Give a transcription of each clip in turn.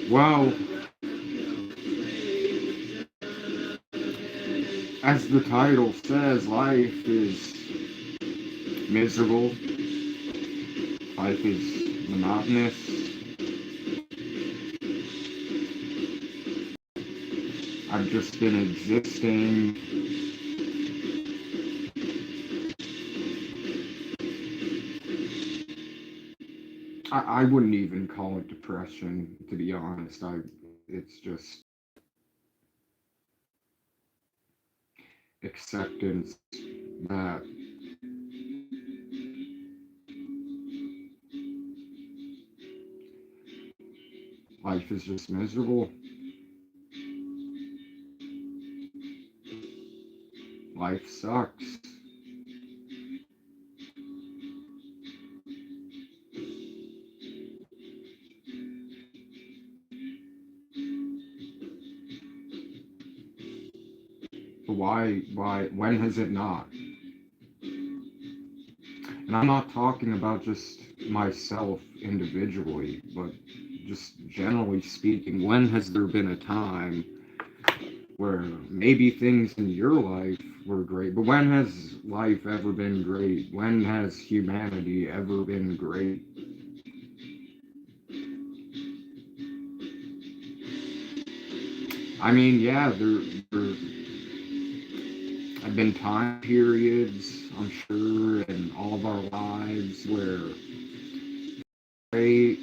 Well, as the title says, life is miserable, life is monotonous. I've just been existing. I wouldn't even call it depression, to be honest. It's just acceptance that life is just miserable. Life sucks. But when has it not? And I'm not talking about just myself individually, but just generally speaking, when has there been a time where maybe things in your life were great, but when has life ever been great? When has humanity ever been great? I mean, yeah, there have been time periods, I'm sure, in all of our lives where great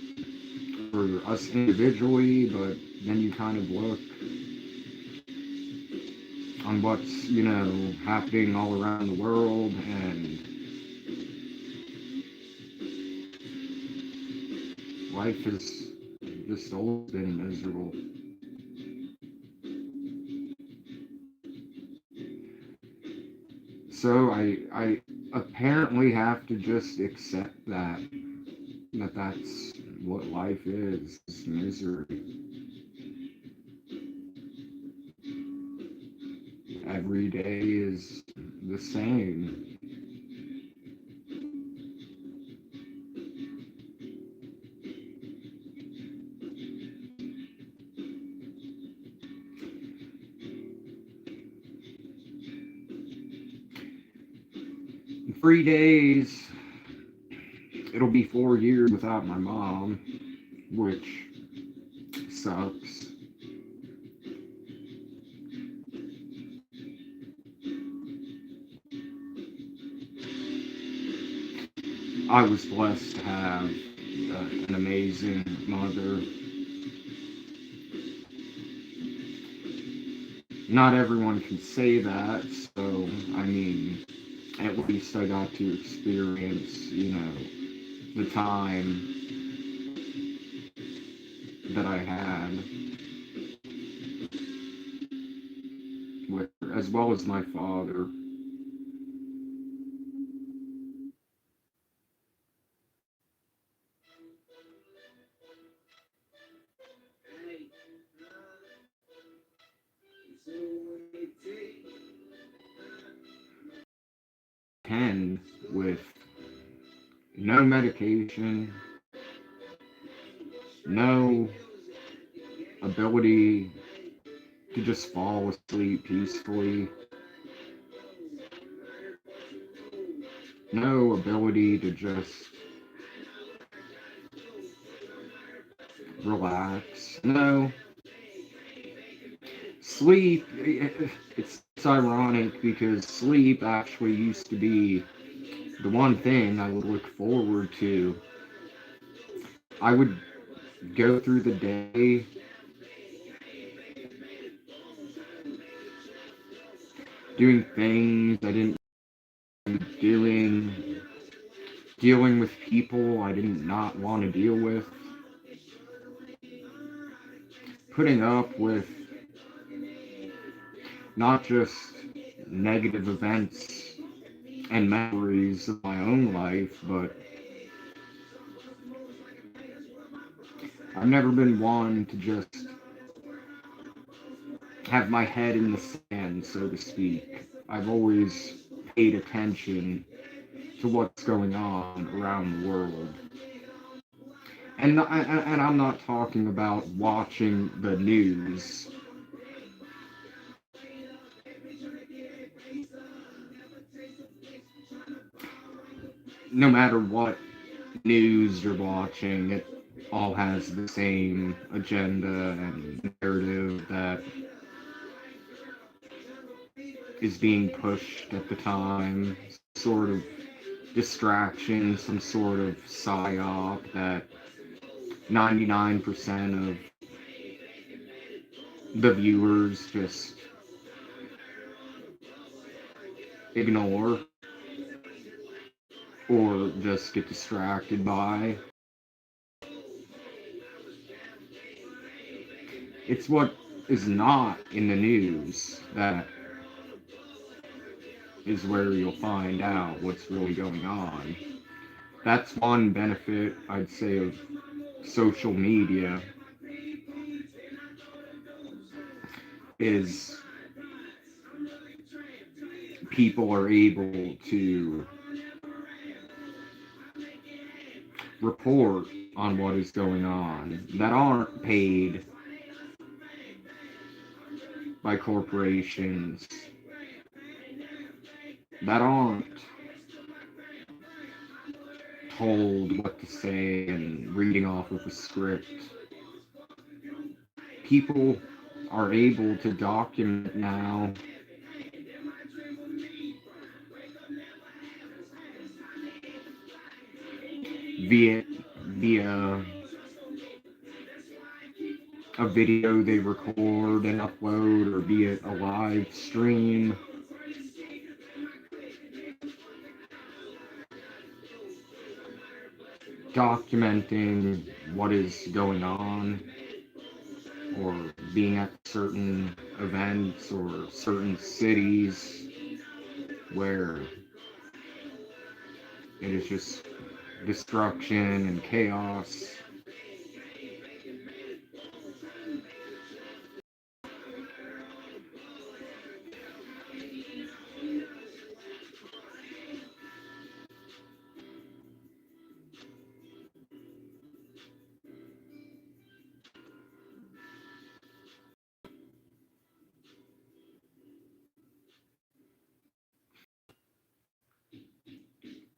for us individually, but then you kind of look on what's, happening all around the world, and life has just always been miserable. So I apparently have to just accept that's what life is misery. Every day is the same. 3 days, it'll be 4 years without my mom, which sucks. I was blessed to have an amazing mother. Not everyone can say that, so I mean, at least I got to experience, the time that I had with her, as well as my father. Tend with no medication, no ability to just fall asleep peacefully, no ability to just relax, no sleep. It's ironic because sleep actually used to be the one thing I would look forward to. I would go through the day doing things I didn't doing, dealing with people I didn't not want to deal with, putting up with not just negative events and memories of my own life, but I've never been one to just have my head in the sand, so to speak. I've always paid attention to what's going on around the world. And I'm not talking about watching the news. No matter what news you're watching, it all has the same agenda and narrative that is being pushed at the time. Sort of distraction, some sort of psyop that 99% of the viewers just ignore or just get distracted by. It's what is not in the news that is where you'll find out what's really going on. That's one benefit, I'd say, of social media is people are able to report on what is going on that aren't paid by corporations, that aren't told what to say and reading off of a script. People are able to document now via via a video they record and upload, or be it a live stream. Documenting what is going on, or being at certain events or certain cities where it is just destruction and chaos.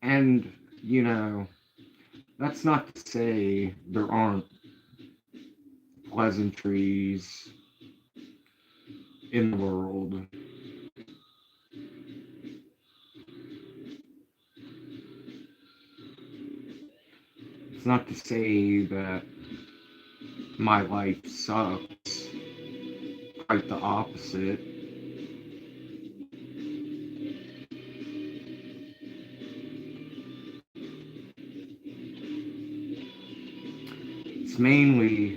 And, you know, that's not to say there aren't pleasantries in the world. It's not to say that my life sucks. Quite the opposite. It's mainly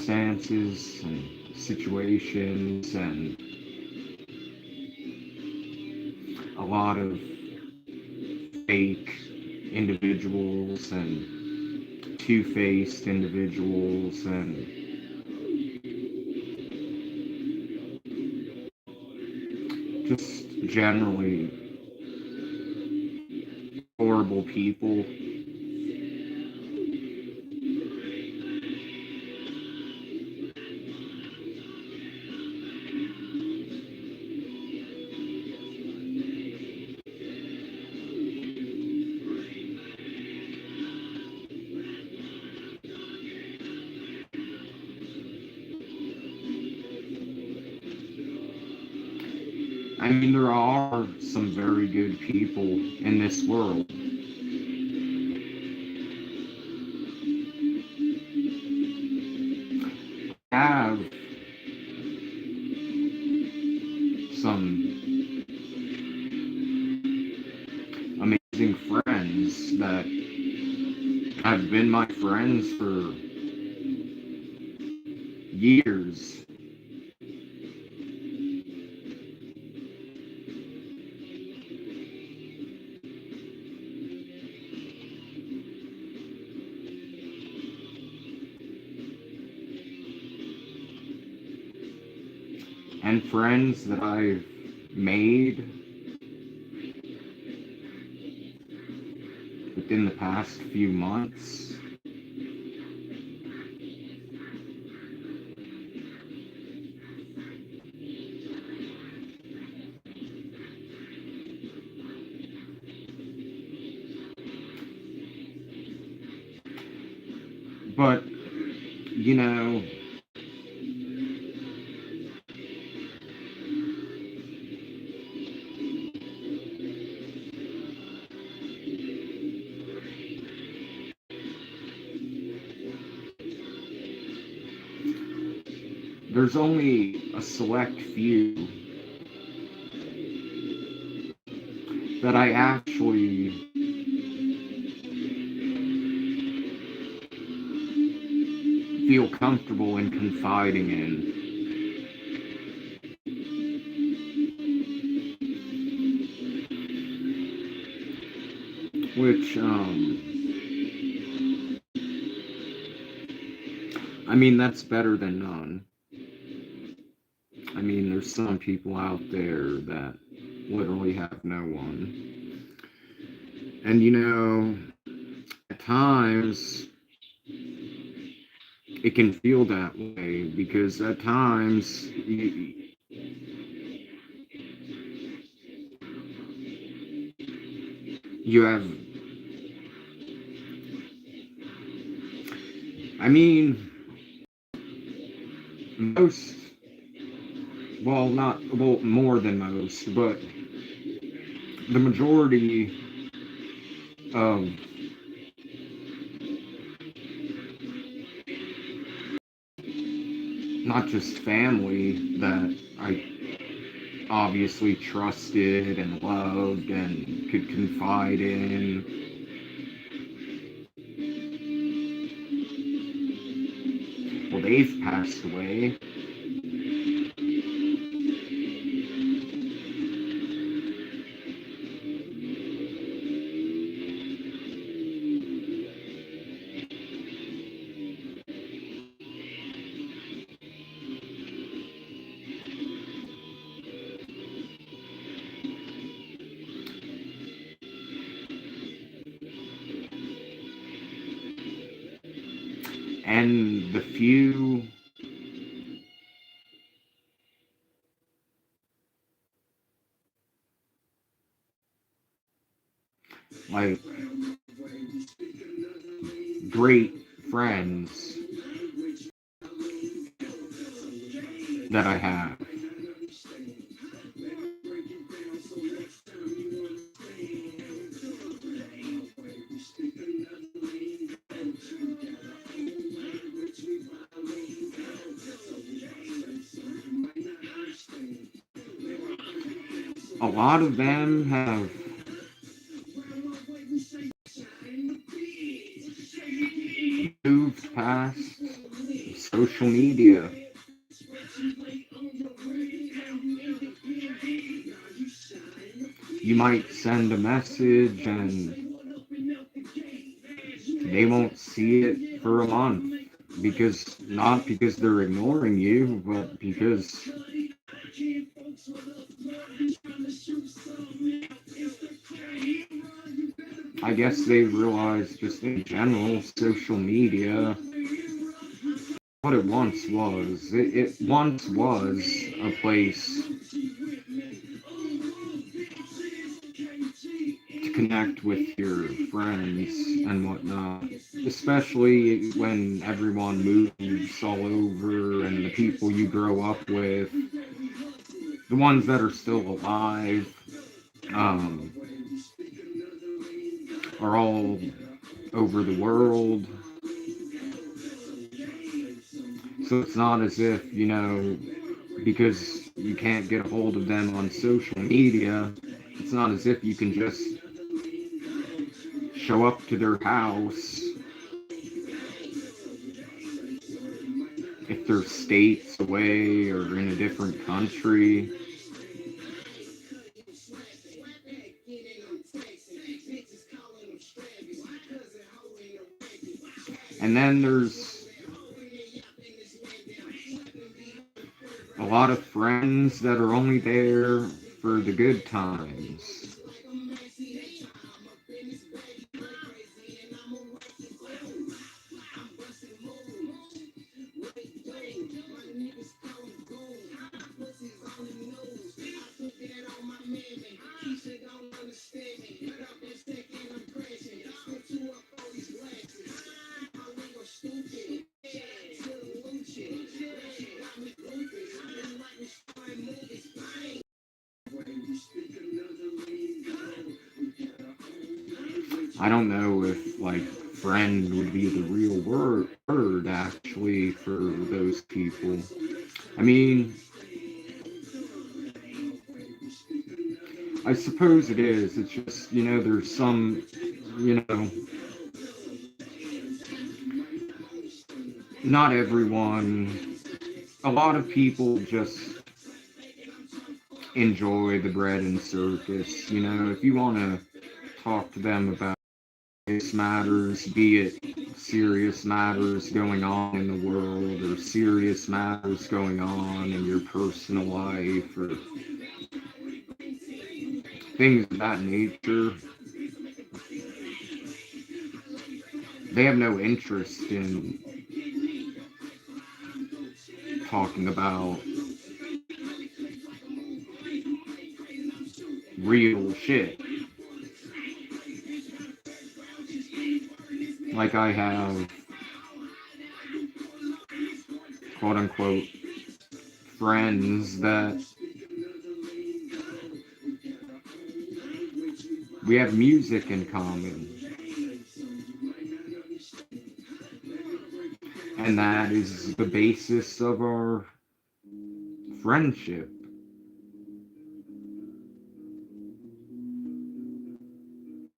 circumstances and situations and a lot of fake individuals and two-faced individuals and just generally horrible people. I mean, there are some very good people in this world. Have some amazing friends that have been my friends for years. And friends that I've made within the past few months. But, you know, there's only a select few that I actually feel comfortable in confiding in. Which, I mean, that's better than none. I mean, there's some people out there that literally have no one. And, you know, at times, it can feel that way because at times you have, I mean, most, well, not, well, more than most, but the majority of not just family that I obviously trusted and loved and could confide in, well, they've passed away. And the few like great friends that I have, a lot of them have moved past social media. You might send a message and they won't see it for a month because not because they're ignoring you, but because I guess they realize just in general social media what it once was. It once was a place to connect with your friends and whatnot, especially when everyone moves all over and the people you grow up with, the ones that are still alive, um, are all over the world. So it's not as if, you know, because you can't get a hold of them on social media, it's not as if you can just show up to their house if they're states away or in a different country. And then there's a lot of friends that are only there for the good times. I don't know if like friend would be the real word actually for those people. I mean, I suppose it is. It's just, there's some, you know, not everyone, a lot of people just enjoy the bread and circus. If you want to talk to them about serious matters, be it serious matters going on in the world or serious matters going on in your personal life or things of that nature, they have no interest in talking about real shit. Like I have, quote unquote, friends that we have music in common, and that is the basis of our friendship.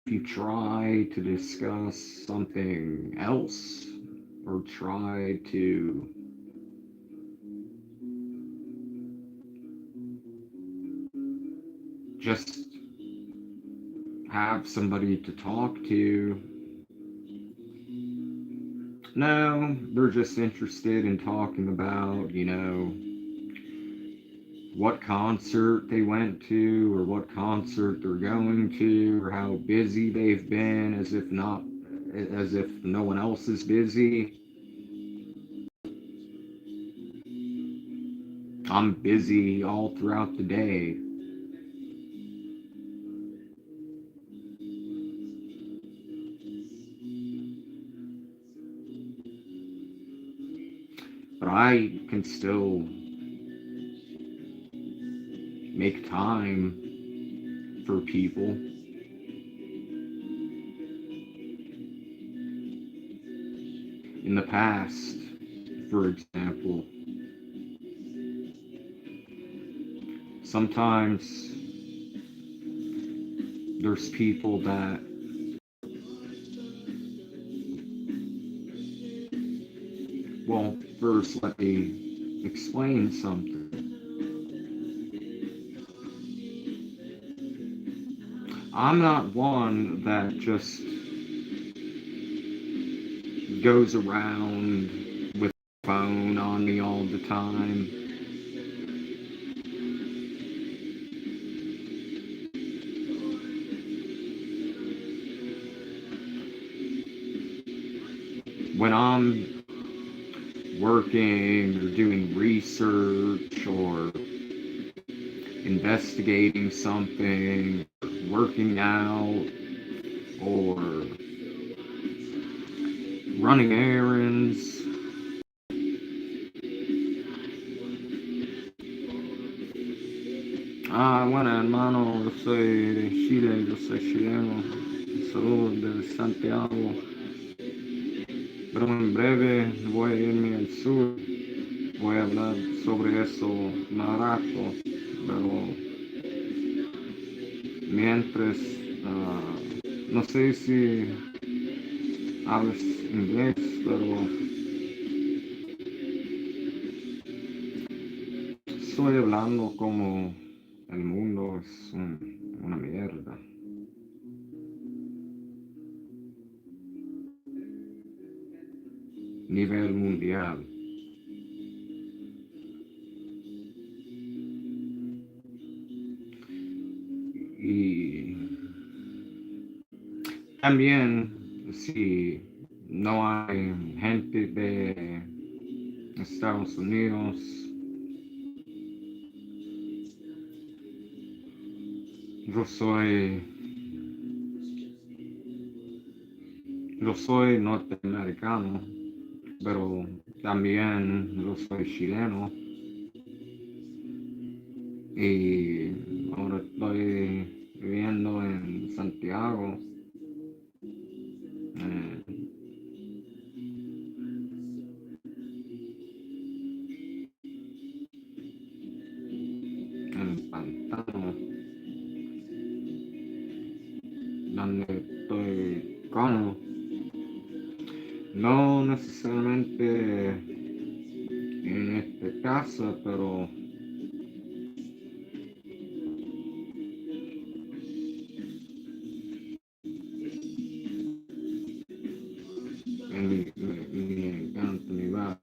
If you try to discuss something else or try to just have somebody to talk to, no, they're just interested in talking about, what concert they went to or what concert they're going to or how busy they've been, as if no one else is busy. I'm busy all throughout the day, but I can still make time for people. In the past, for example, sometimes there's people that, well, first let me explain something. I'm not one that just goes around with a phone on me all the time. When I'm working or doing research or investigating something, working out, or running errands, bueno, hermano, yo soy de Chile, yo soy chileno, saludos desde Santiago, pero en breve voy a irme al sur, voy a hablar sobre eso más rato, pero mientras, no sé si hablas inglés, pero estoy hablando como el mundo es una mierda. Nivel mundial. Y también, si no hay gente de Estados Unidos, yo soy, yo soy norteamericano, pero también yo soy chileno y ahora estoy viviendo en Santiago. cercano. No necesariamente en este caso, pero me encanta mi barrio.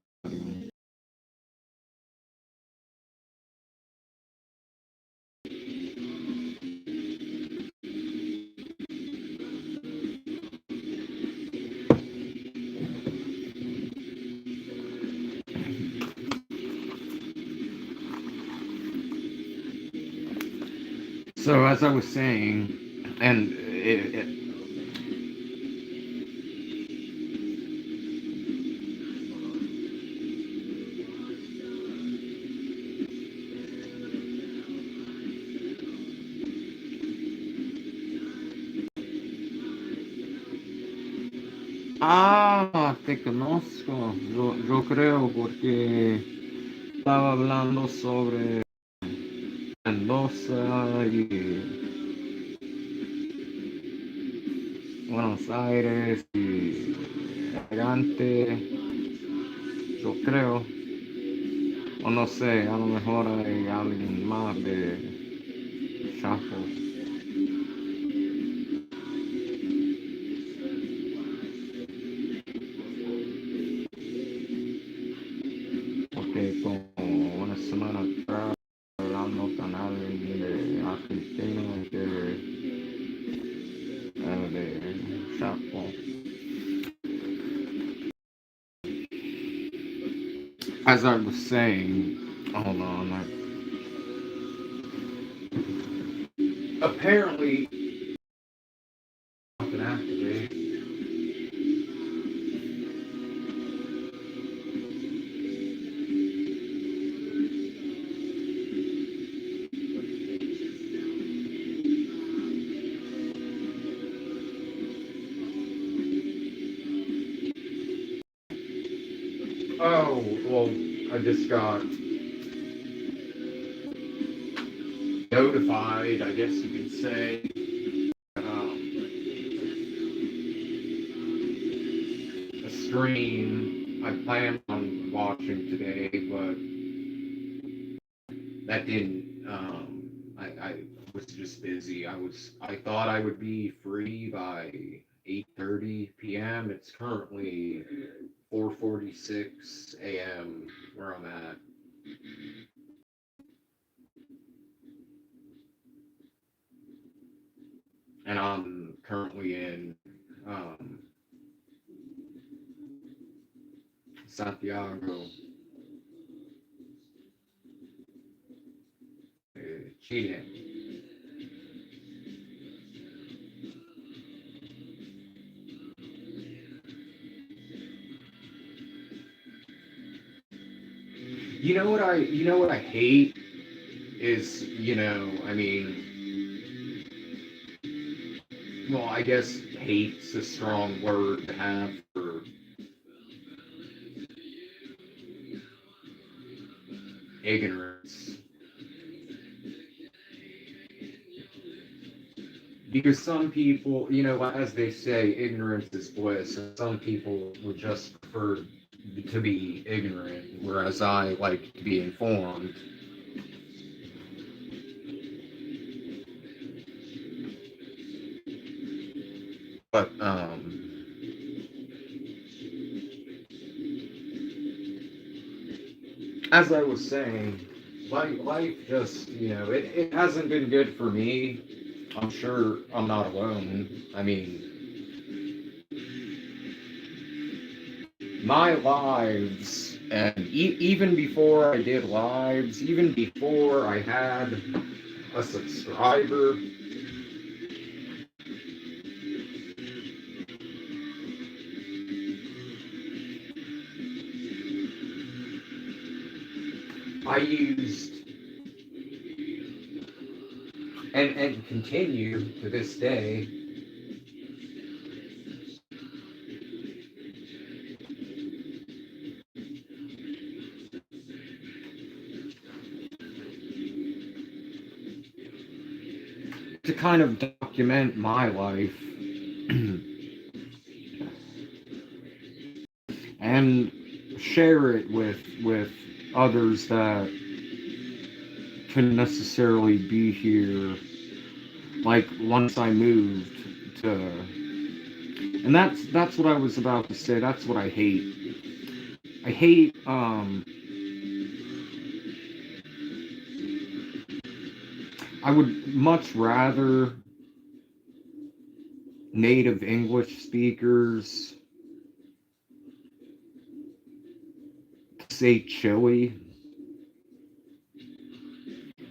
So as I was saying, and te conozco, yo creo porque estaba hablando sobre Mendoza y Buenos Aires y Elegante, yo creo, o no sé, a lo mejor hay alguien más de Chapo, porque como una semana atrás hablando con alguien de Argentina de Chapo. As I was saying, hold on, apparently something activated. Oh, well, I just got notified, I guess you could say. A stream I planned on watching today, but that didn't. I was just busy. I thought I would be free by 8:30 p.m. It's currently 4:46 a.m. where I'm at, and I'm currently in um, Santiago, Chile. You know what I hate is, I mean, well, I guess hate's a strong word to have for ignorance. Because some people, as they say, ignorance is bliss, and some people would just prefer to be ignorant, whereas I like to be informed. But as I was saying, life just, it hasn't been good for me. I'm sure I'm not alone. I mean, my lives, and even before I did lives, even before I had a subscriber, I used and continue to this day to kind of document my life. and share it with others that couldn't necessarily be here. Like once I moved to, and that's what I was about to say. That's what I hate. I hate I would much rather native English speakers say chili,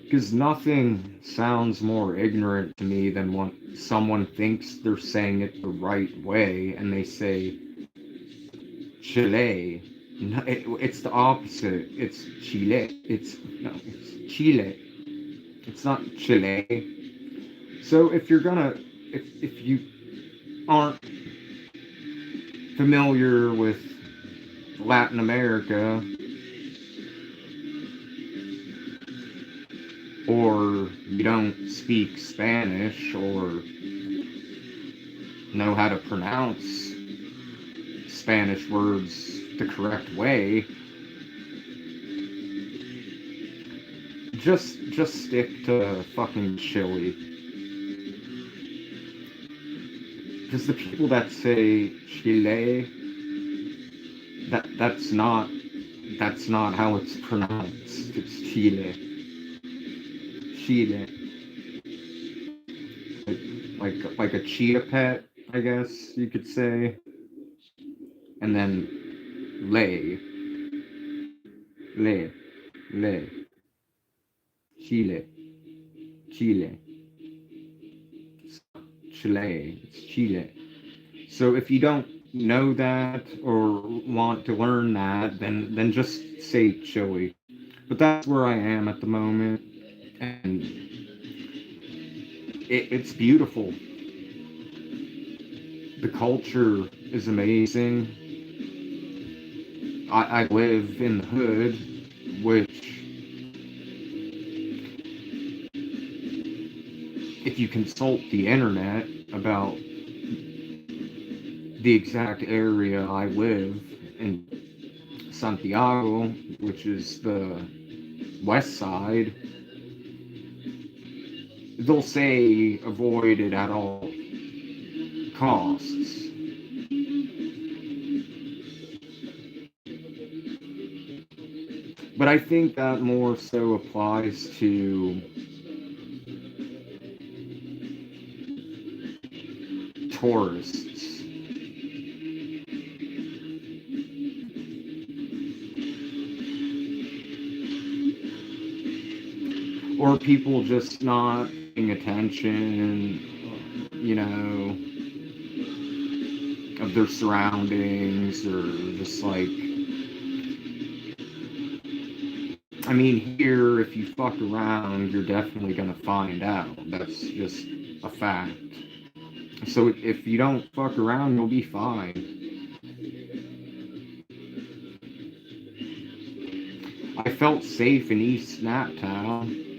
because nothing sounds more ignorant to me than when someone thinks they're saying it the right way and they say Chile. No, it's the opposite. It's Chile. It's Chile. It's not Chile. So if you aren't familiar with Latin America, or you don't speak Spanish or know how to pronounce Spanish words the correct way, just stick to fucking Chile. Because the people that say Chile, that's not how it's pronounced. It's Chile. Chile. Like a chia pet, I guess you could say. And then lay. Lay. Lay. Chile. Chile. Chile. It's Chile. So if you don't know that or want to learn that, then just say Chile. But that's where I am at the moment, and it's beautiful. The culture is amazing. I live in the hood, which, if you consult the internet about the exact area I live in, Santiago, which is the west side, they'll say avoid it at all costs. But I think that more so applies to tourists. Or people just not paying attention, of their surroundings, or just like, I mean, here, if you fuck around, you're definitely gonna find out. That's just a fact. So if you don't fuck around, you'll be fine. I felt safe in East Snaptown,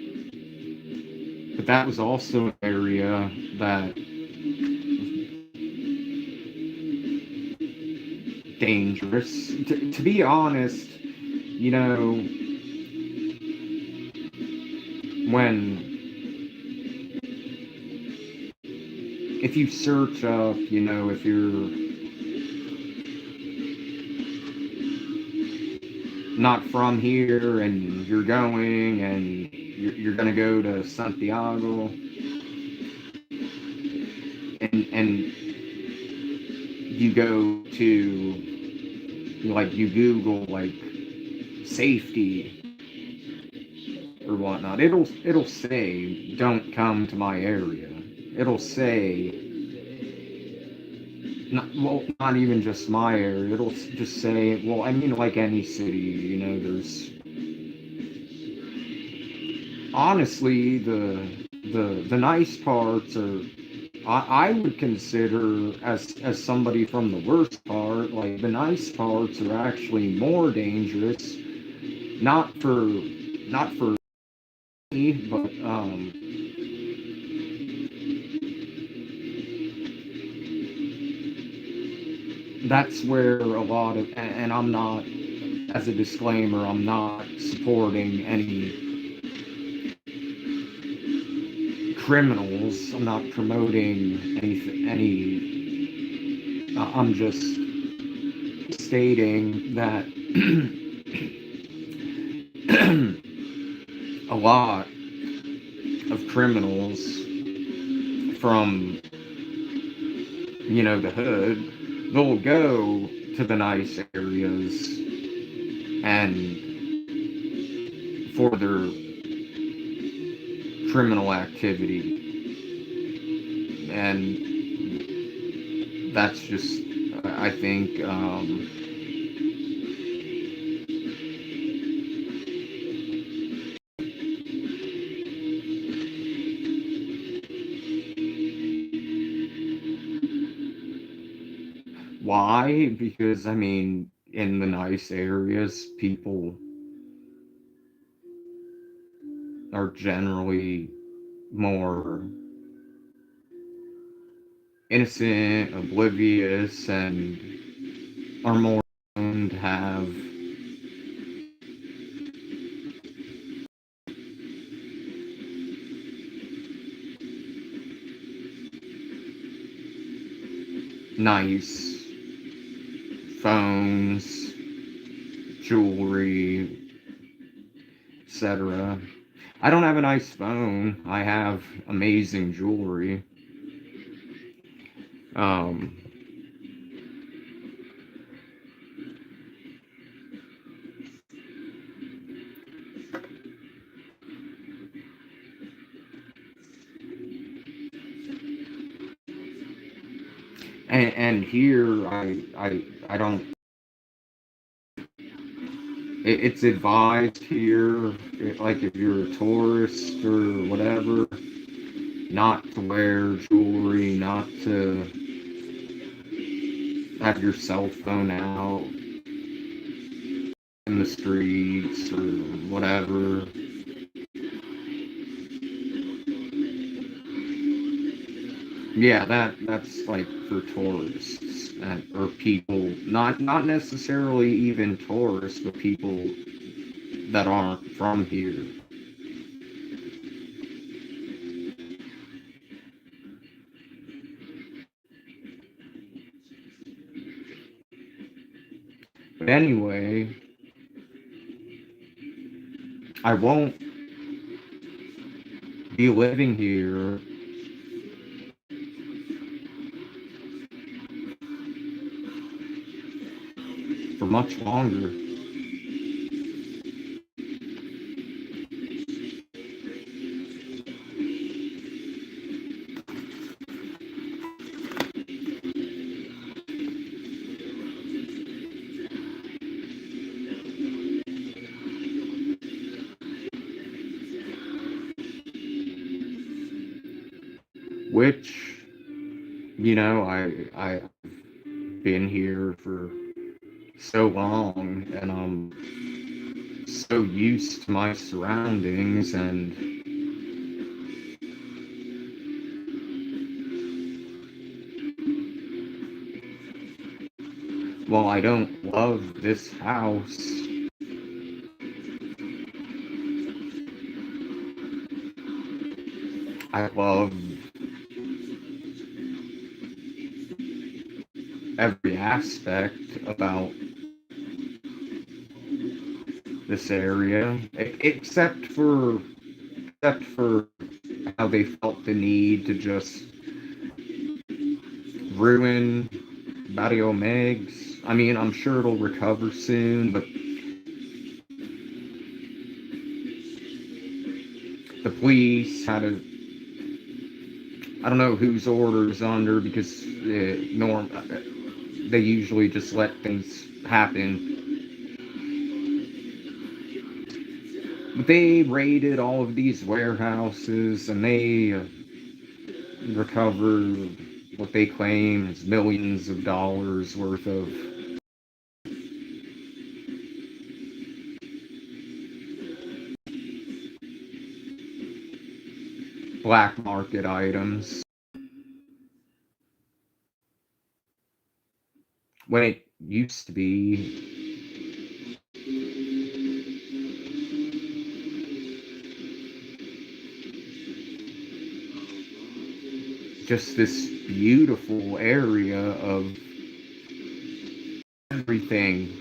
but that was also an area that dangerous. To be honest, if you search up, if you're not from here and you're going and you're going to go to Santiago, and you go to, you Google, safety or whatnot, it'll say, don't come to my area. It'll say, not even just my area, it'll just say, well, I mean, like any city, there's, honestly, the nice parts are, I would consider, as somebody from the worst part, like, the nice parts are actually more dangerous, not for me, but that's where a lot of, and I'm not, as a disclaimer, I'm not supporting any criminals. I'm not promoting I'm just stating that a lot of criminals from, the hood, they'll go to the nice areas and for their criminal activity. And that's just, I think, why? Because, I mean, in the nice areas, people are generally more innocent, oblivious, and are more prone to have nice phones, jewelry, etc. I don't have a nice phone. I have amazing jewelry. Um, and here I don't. It's advised here, like if you're a tourist or whatever, not to wear jewelry, not to have your cell phone out in the streets or whatever. Yeah, that's like for tourists or people not necessarily even tourists, but people that aren't from here. But anyway, I won't be living here for much longer. Which, I've been here for so long, and I'm so used to my surroundings, and while I don't love this house, I love every aspect about this area, except for how they felt the need to just ruin Barrio Megs. I mean, I'm sure it'll recover soon, but the police had a, I don't know whose orders under, because they usually just let things happen. But they raided all of these warehouses, and they recovered what they claim is millions of dollars worth of black market items. when it used to be just this beautiful area of everything.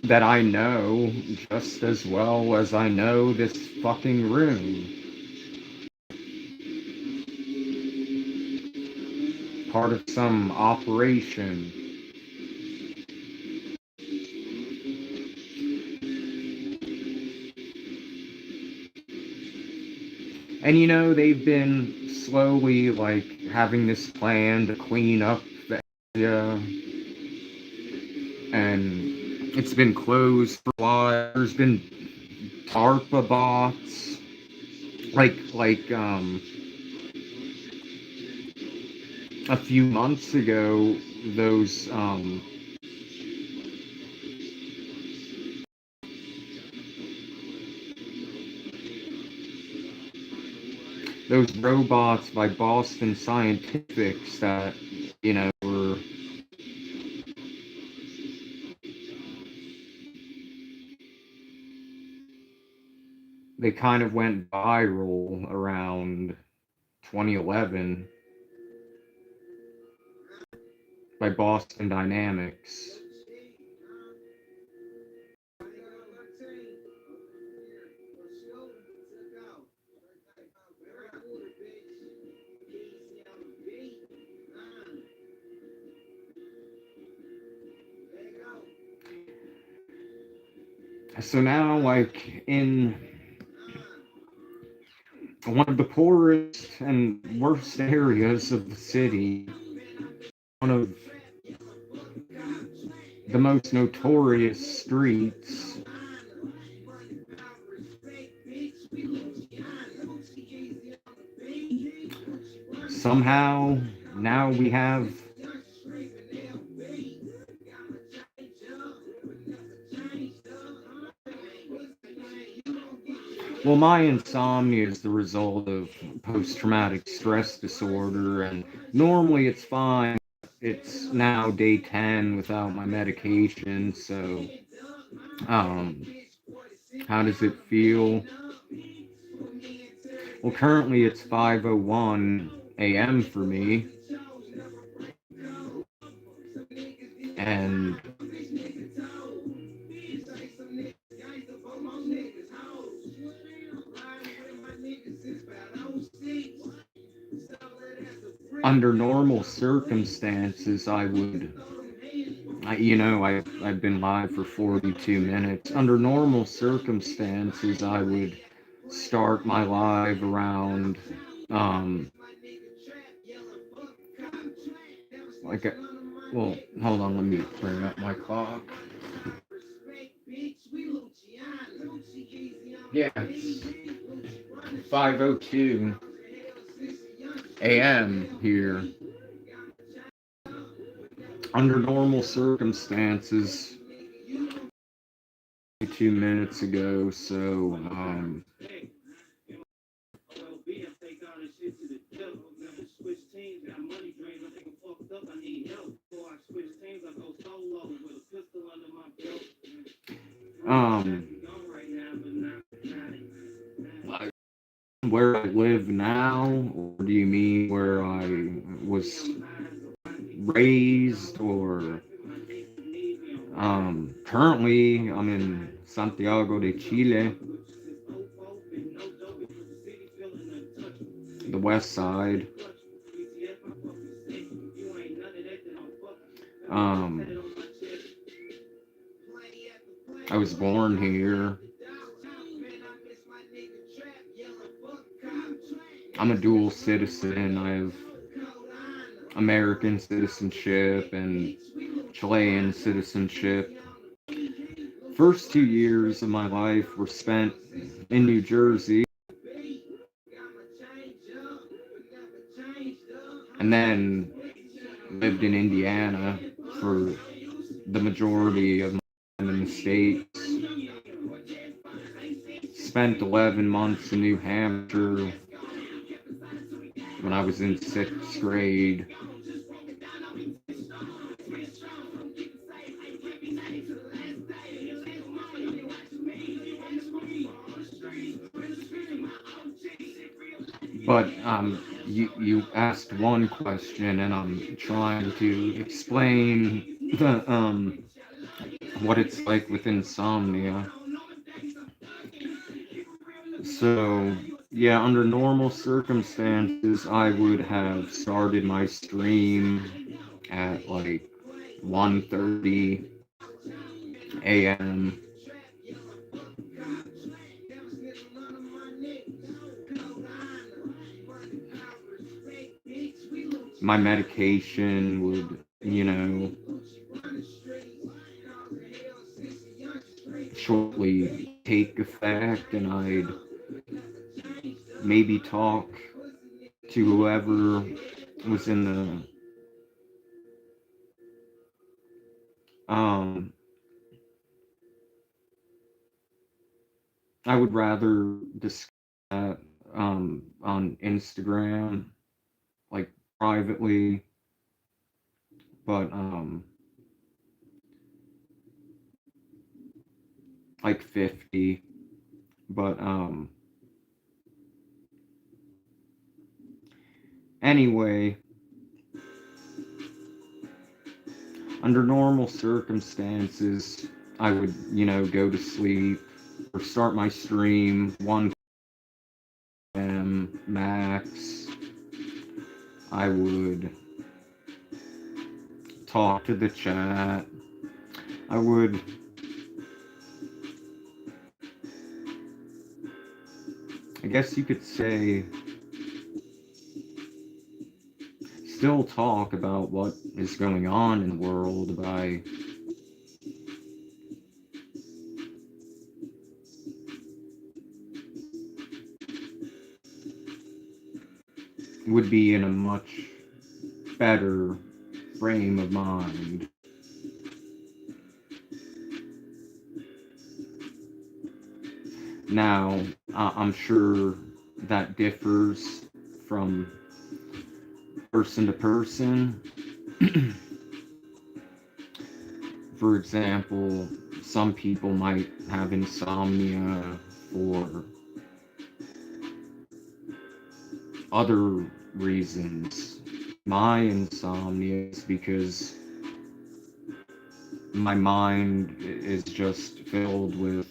That I know just as well as I know this fucking room. Part of some operation. And you know, they've been slowly, like, having this plan to clean up the area. And it's been closed for a while. There's been DARPA bots. Like, a few months ago, those, those robots by Boston Scientifics that, you know, were they kind of went viral around 2011 by Boston Dynamics. So now, like, in one of the poorest and worst areas of the city, one of the most notorious streets, somehow now we have well, my insomnia is the result of post-traumatic stress disorder, and normally it's fine. It's now day 10 without my medication, so um, how does it feel? Well, currently it's 5:01 a.m. for me, and under normal circumstances, I've been live for 42 minutes. Under normal circumstances, I would start my live around, um, like, well, hold on, let me bring up my clock. Yeah, it's 5:02 a.m. here. Under normal circumstances, 2 minutes ago, so, um, where I live now, or do you mean where I was raised, or, currently I'm in Santiago de Chile, the west side. Um, I was born here. I'm a dual citizen. I have American citizenship and Chilean citizenship. First 2 years of my life were spent in New Jersey, and then lived in Indiana for the majority of my time in the States. Spent 11 months in New Hampshire when I was in sixth grade. But you asked one question, and I'm trying to explain the what it's like with insomnia. So yeah, under normal circumstances, I would have started my stream at like 1:30 a.m. My medication would, shortly take effect, and I'd maybe talk to whoever was in um I would rather discuss that on Instagram, like privately, but like 50. But anyway, under normal circumstances, I would, go to sleep or start my stream 1 p.m. max. I would talk to the chat. I would I guess you could say still talk about what is going on in the world by would be in a much better frame of mind. Now, I'm sure that differs from person to person. For example, some people might have insomnia for other reasons. My insomnia is because my mind is just filled with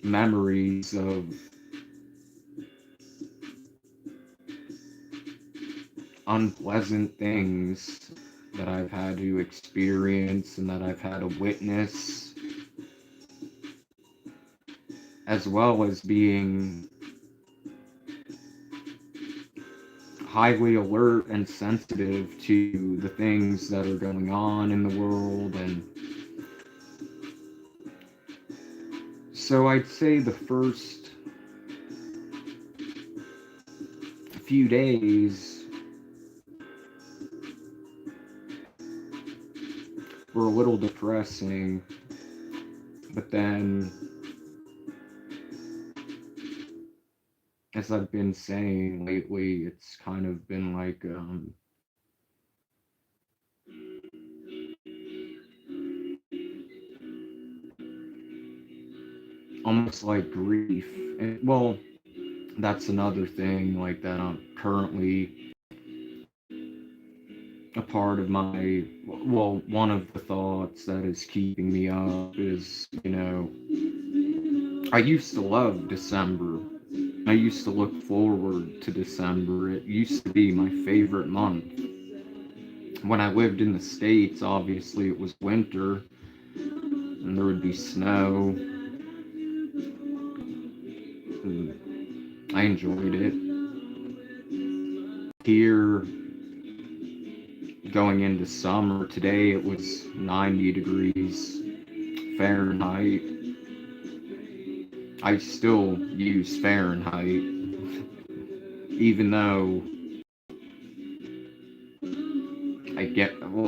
memories of unpleasant things that I've had to experience and that I've had to witness, as well as being highly alert and sensitive to the things that are going on in the world. And so I'd say the first few days were a little depressing, but then, as I've been saying lately, it's kind of been like almost like grief. And, well, that's another thing like that I'm currently a part of my, well, one of the thoughts that is keeping me up is, I used to love December. I used to look forward to December. It used to be my favorite month. When I lived in the States, obviously it was winter and there would be snow. and I enjoyed it. Here, going into summer, today it was 90 degrees Fahrenheit. I still use Fahrenheit, even though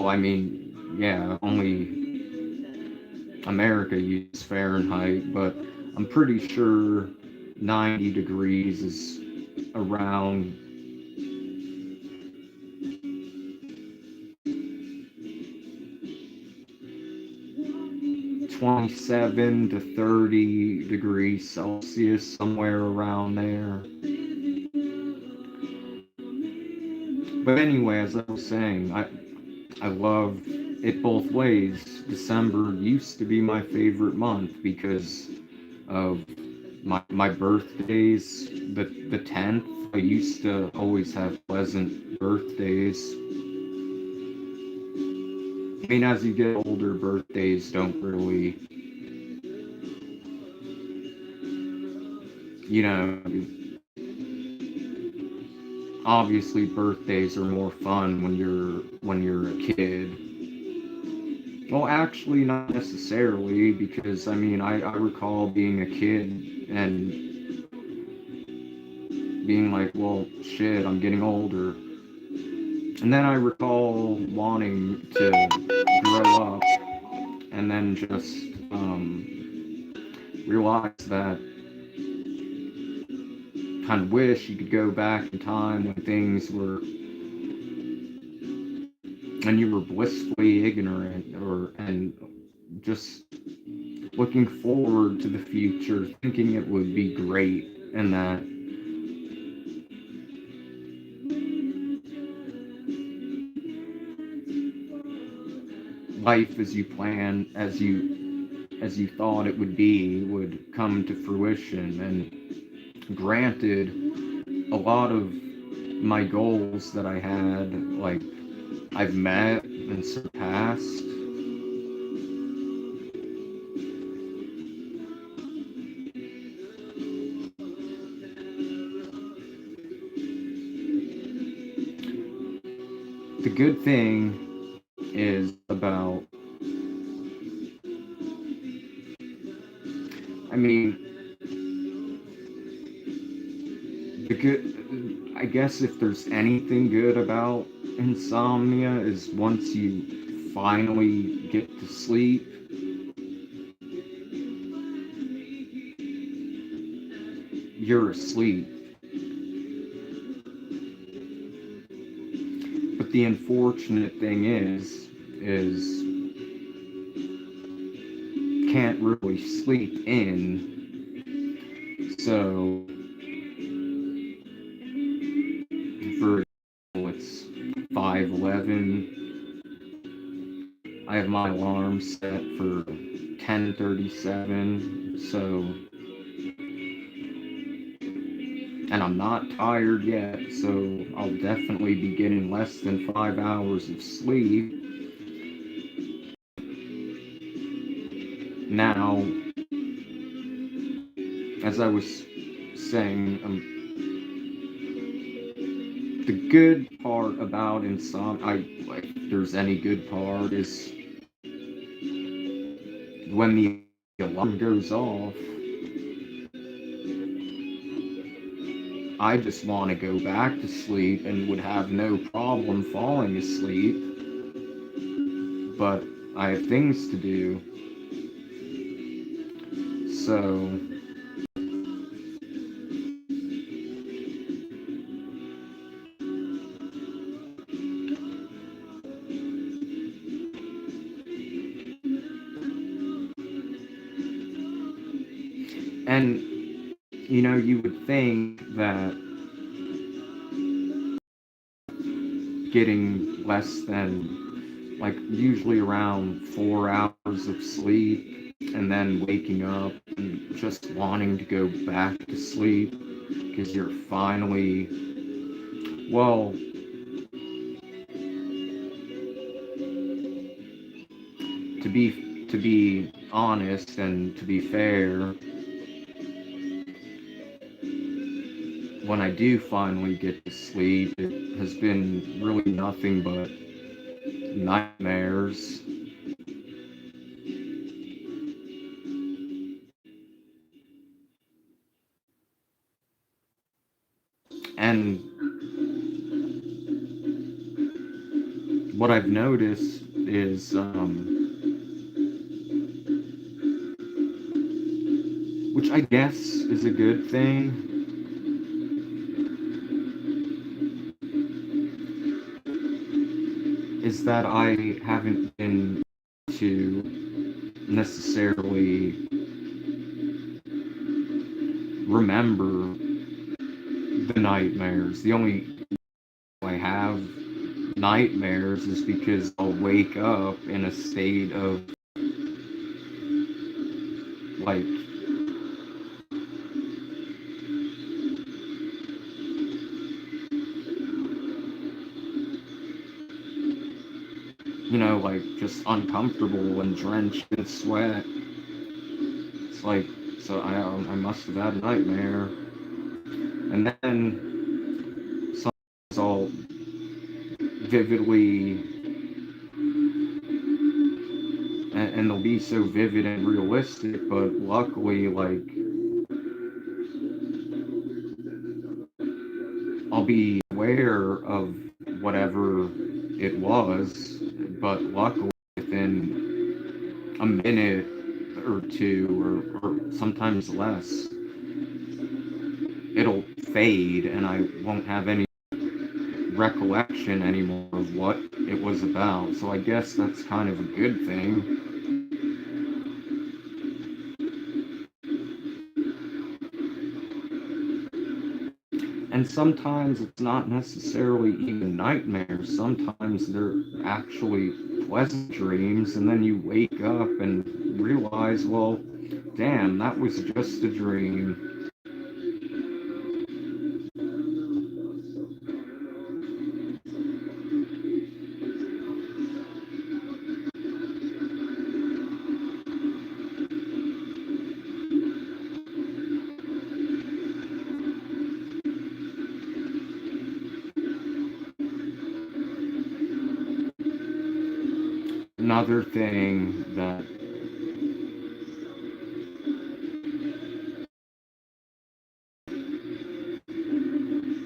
I mean, yeah, only America uses Fahrenheit, but I'm pretty sure 90 degrees is around 27 to 30 degrees Celsius, somewhere around there. But anyway, as I was saying, I love it both ways. December used to be my favorite month because of my birthdays. The 10th, I used to always have pleasant birthdays. I mean, as you get older, birthdays don't really, you know, obviously birthdays are more fun when you're a kid. Well, actually, not necessarily, because I mean, I recall being a kid and being like, well, shit, I'm getting older. And then I recall wanting to grow up and then just realize that kind of wish you could go back in time when things were, and you were blissfully ignorant, and just looking forward to the future, thinking it would be great, and that life as you planned, as you thought it would be, would come to fruition. And granted, a lot of my goals that I had, like, I've met and surpassed. The good thing is about, I mean, the good, I guess if there's anything good about insomnia, is once you finally get to sleep, you're asleep. But the unfortunate thing is can't really sleep in. So, for example, it's 5:11. I have my alarm set for 10:37. So, and I'm not tired yet, so I'll definitely be getting less than 5 hours of sleep. Now, as I was saying, the good part about insomnia, like, if there's any good part, is when the alarm goes off, I just want to go back to sleep and would have no problem falling asleep. But I have things to do. So, and you would think that getting less than, like, usually around 4 hours of sleep and then waking up and just wanting to go back to sleep because you're finally, well, to be honest and to be fair, when I do finally get to sleep, it has been really nothing but nightmares. And what I've noticed is, which I guess is a good thing, is that I haven't been to necessarily remember the nightmares. The only I have nightmares is because I'll wake up in a state of like, like just uncomfortable and drenched in sweat. It's like, so I must have had a nightmare. And then sometimes I'll vividly, and they'll be so vivid and realistic, but luckily, like, I'll be aware of whatever it was, but luckily within a minute or two, or sometimes less, it'll fade and I won't have any recollection anymore of what it was about. So I guess that's kind of a good thing. And sometimes it's not necessarily even nightmares. Sometimes they're actually pleasant dreams, and then you wake up and realize, well, damn, that was just a dream. Another thing that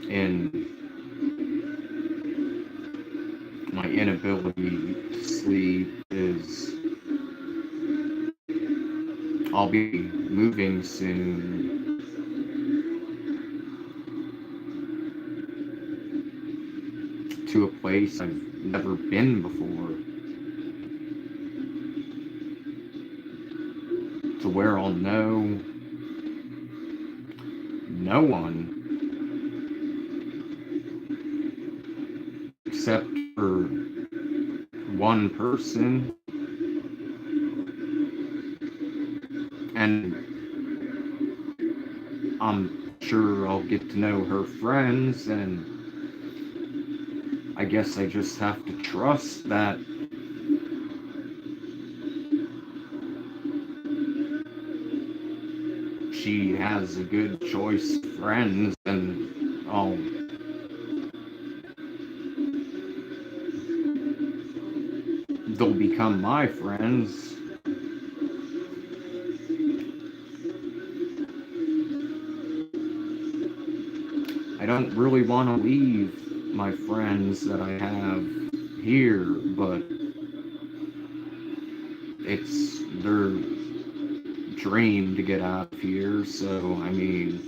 in my inability to sleep is I'll be moving soon to a place I've never been before, to where I'll know no one except for one person, and I'm sure I'll get to know her friends, and I guess I just have to trust that she has a good choice of friends, and they'll become my friends. I don't really want to leave my friends that I have here, but it's their dream to get out of here, so I mean,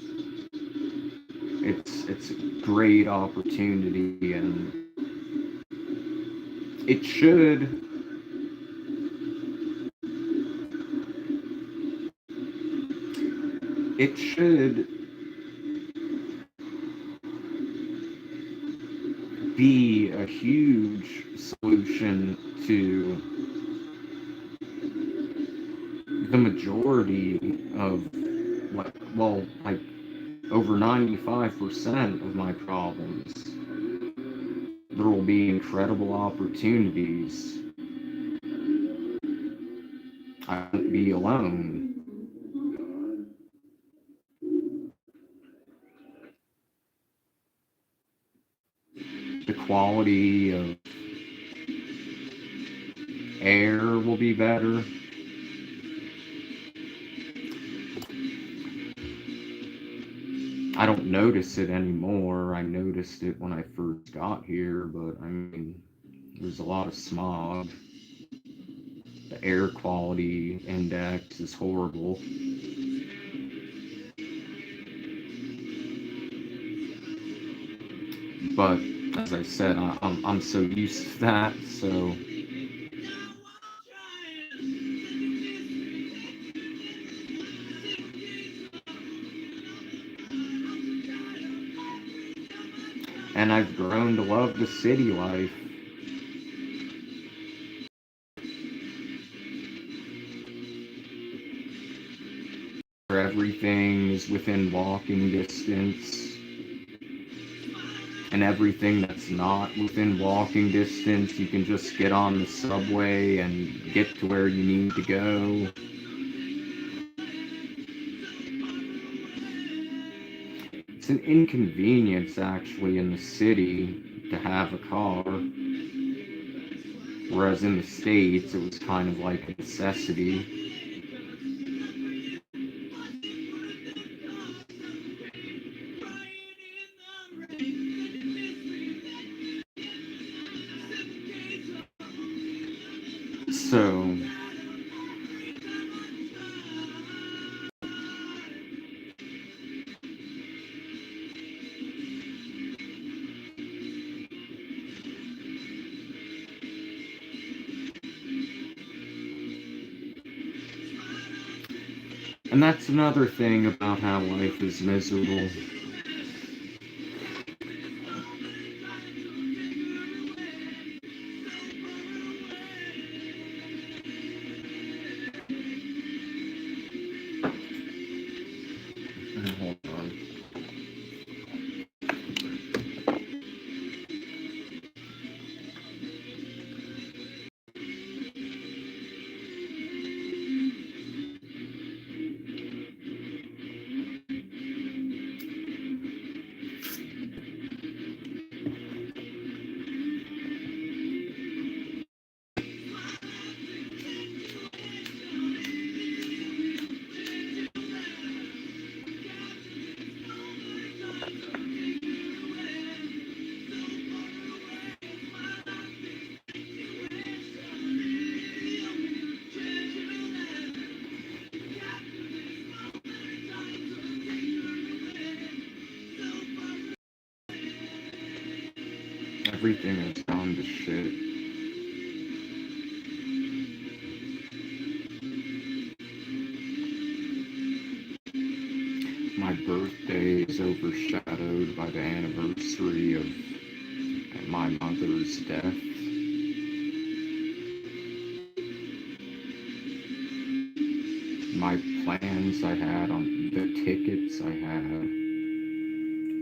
it's a great opportunity, and it should it should be a huge solution to the majority of, like, well, like over 95% of my problems. There will be incredible opportunities. I won't be alone. the quality of air will be better. I don't notice it anymore. I noticed it when I first got here, but I mean, there's a lot of smog. The air quality index is horrible. But as I said, I'm so used to that, so and I've grown to love the city life. Where everything is within walking distance, and everything that's not within walking distance, you can just get on the subway and get to where you need to go. It's an inconvenience actually in the city to have a car, whereas in the States it was kind of like a necessity. So, and that's another thing about how life is miserable. Hold on. Everything has gone to shit. My birthday is overshadowed by the anniversary of my mother's death. My plans I had on the tickets I had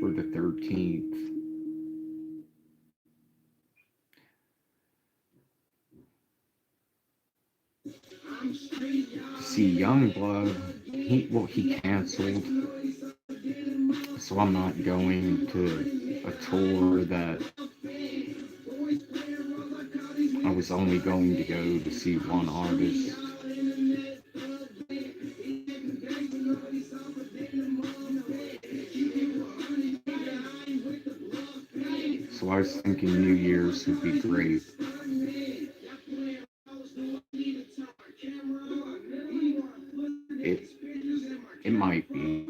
for the 13th. To see Youngblood, he canceled, so I'm not going to a tour that I was only going to go to see one artist. So I was thinking New Year's would be great. It, it might be.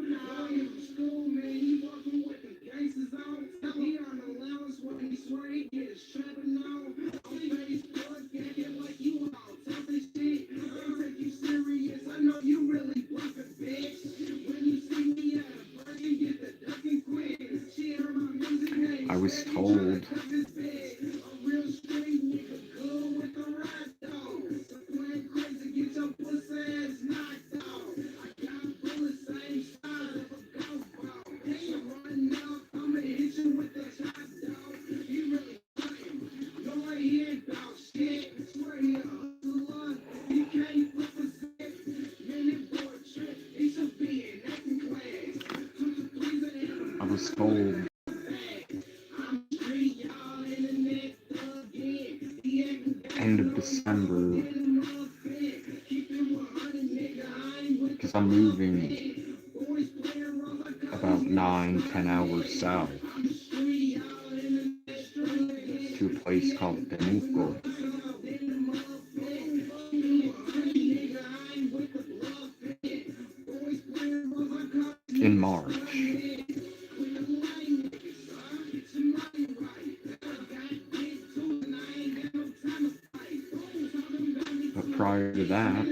I was told I was told about 9-10 hours south to a place called Temuco in March. But prior to that,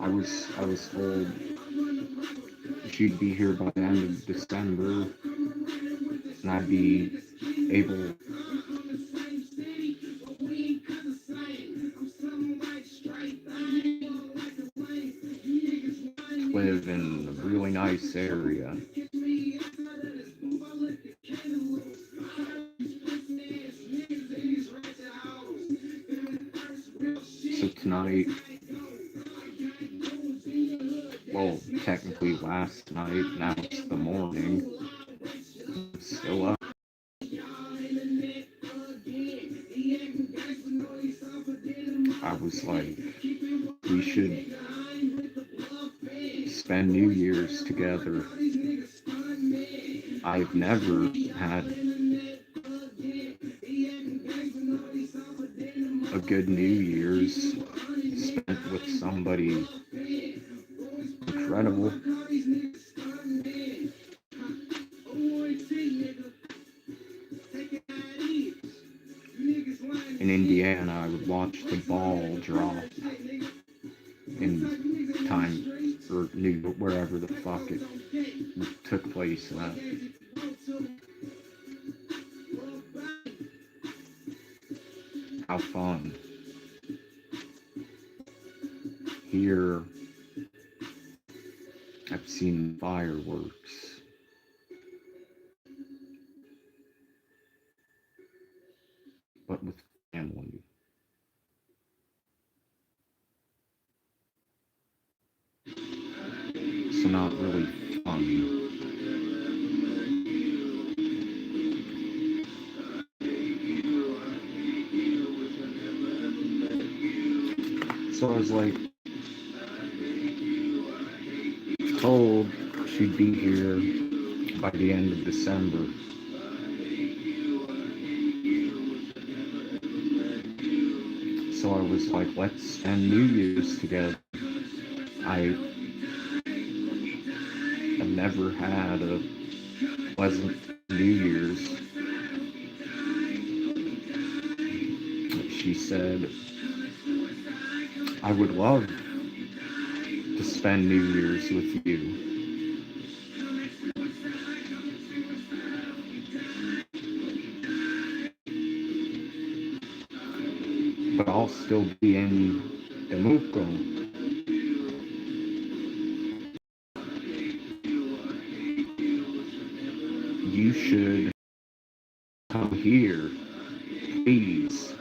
I was told she'd be here by the end of December, and I'd be able to live in a really nice area. So tonight, well, technically last night, now it's the morning, I'm still up. I was like, we should spend New Year's together. I've never had a good New Year's spent with somebody incredible. In Indiana, I would watch the ball drop in time or wherever the fuck it took place at. How fun. Here, I've seen fireworks, but with family. So not really fun. So I was like, told she'd be here by the end of December. So I was like, let's spend New Year's together. I have never had a pleasant New Year's. She said, I would love to spend New Year's with you. But I'll still be in Temuco. You should come here, please.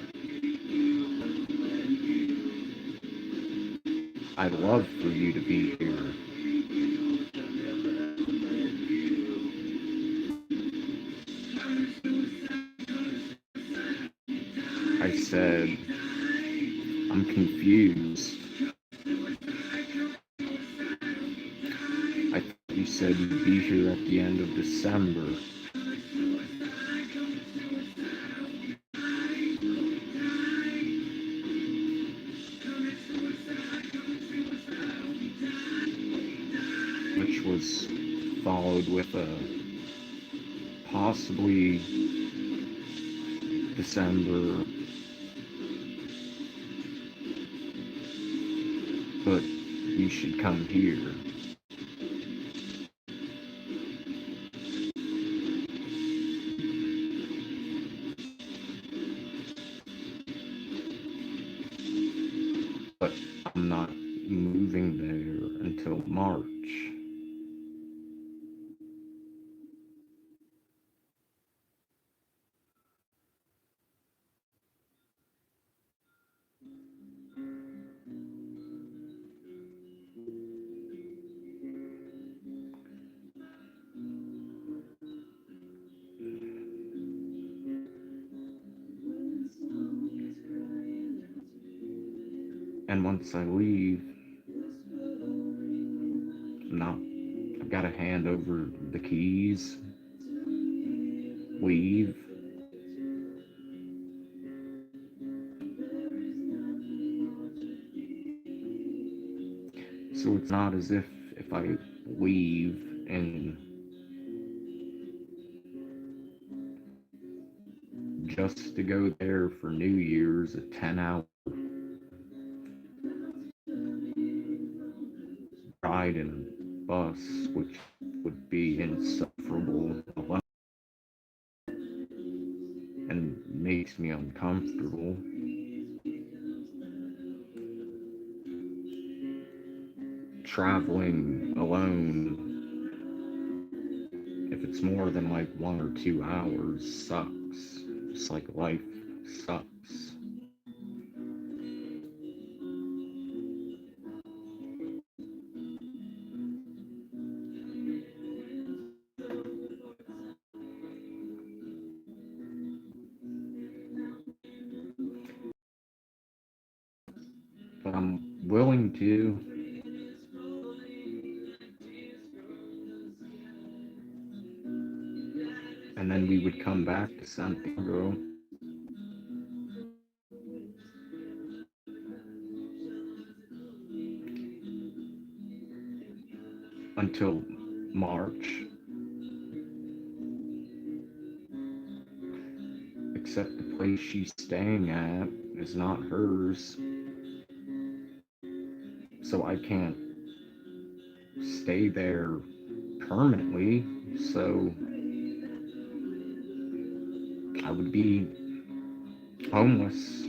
I'd love for you to be here. I said, I'm confused. I thought you said you'd be here at the end of December. Which was followed with a possibly December, but you should come here. But I'm not moving there until March. And once I leave, I'm not, I've got to hand over the keys, leave. So it's not as if I leave and just to go there for New Year's, a 10-hour ride in a bus, which would be insufferable alone and makes me uncomfortable. Traveling alone, if it's more than like 1 or 2 hours, sucks. It's like life sucks. But I'm willing to. And then we would come back to Santiago until March, except the place she's staying at is not hers, so I can't stay there permanently, so I would be homeless.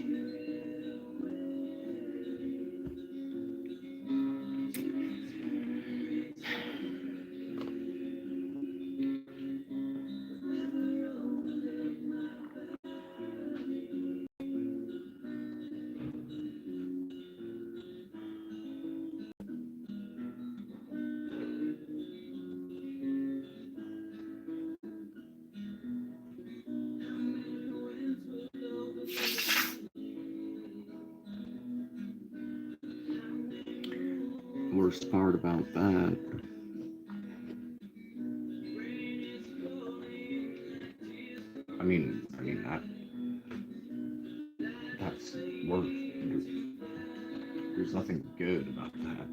Worst part about that, that's worse. There's nothing good about that.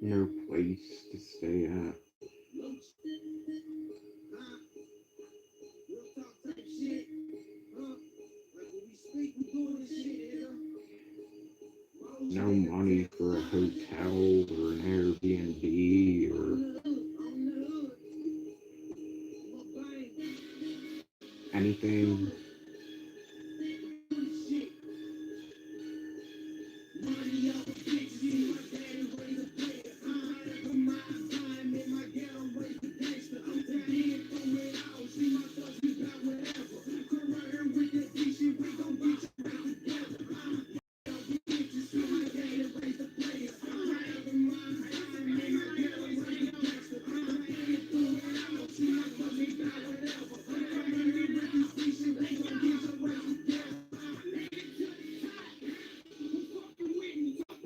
No place to stay at. No money for a hotel or an Airbnb or anything.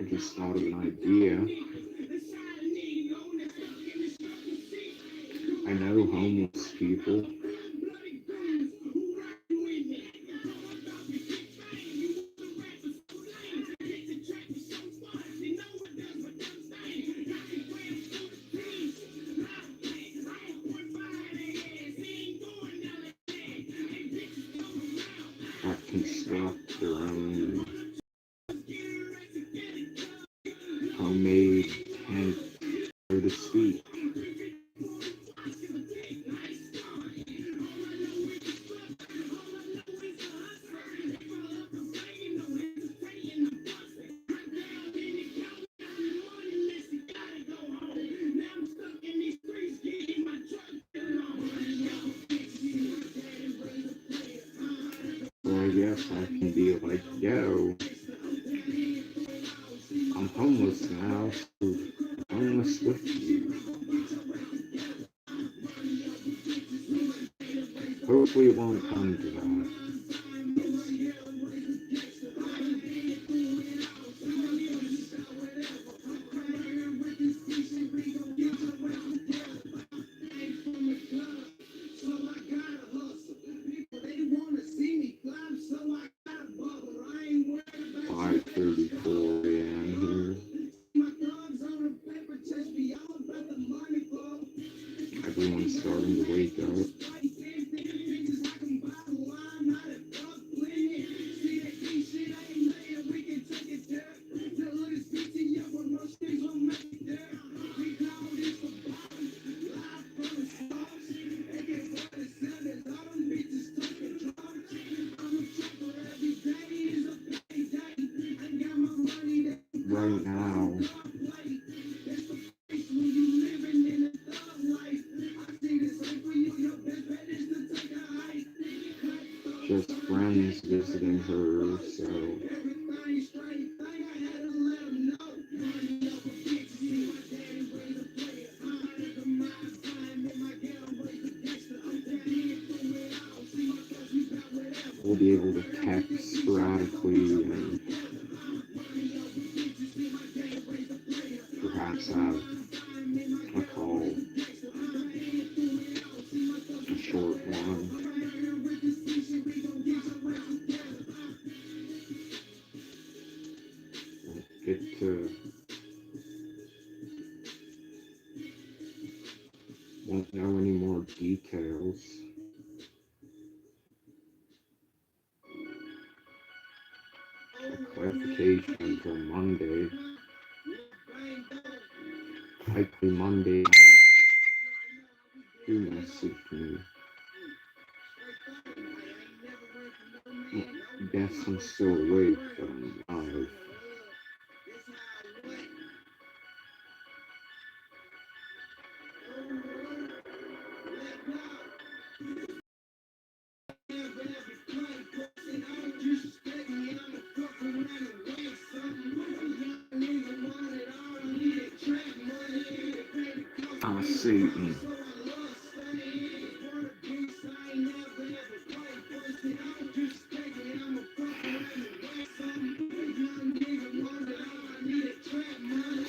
I just thought of an idea. I know homeless people. That construct their own made tent, so to speak. So I guess I can be like, yo, I'm homeless now, so I'm homeless with you. Hopefully it won't come to that. Five 34 a.m. here. Everyone's starting to wake up. Right now, just friends visiting her, so we'll be able to text sporadically and perhaps have a call, a short one. Get to, won't know any more details. A clarification until Monday. Likely Monday night. Do message me. Guess I'm still awake, but I'm alive. Satan.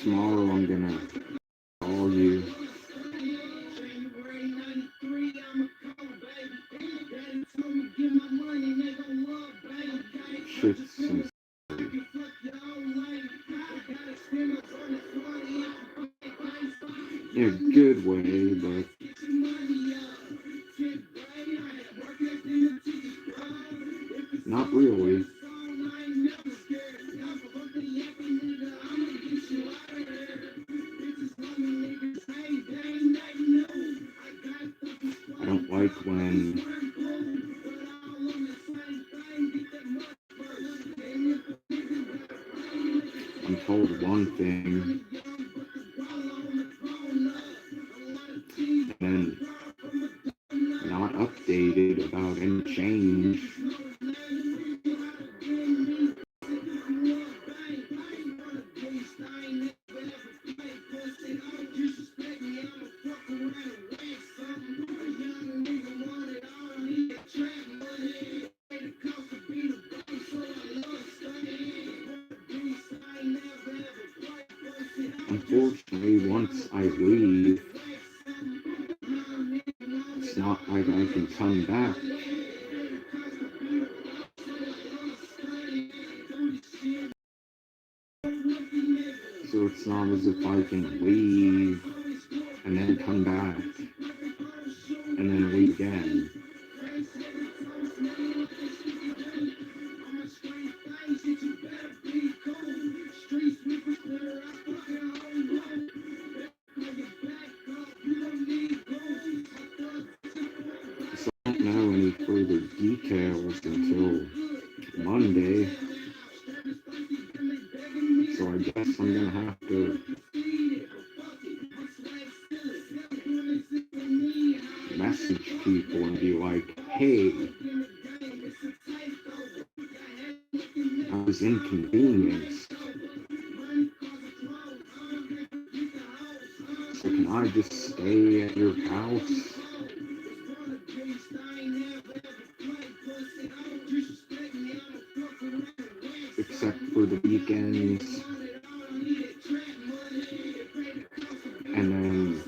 Tomorrow I'm gonna call you. Shit's some in a good way, but not really. I don't like when I'm told one thing and not updated about any change. Unfortunately, once I leave, it's not like I can come back. So it's not as if I can leave and then come back and then leave again. details until Monday, so I guess I'm gonna have to message people and be like, hey, I was inconvenienced, so can I just stay at your house? Except for the weekends, and then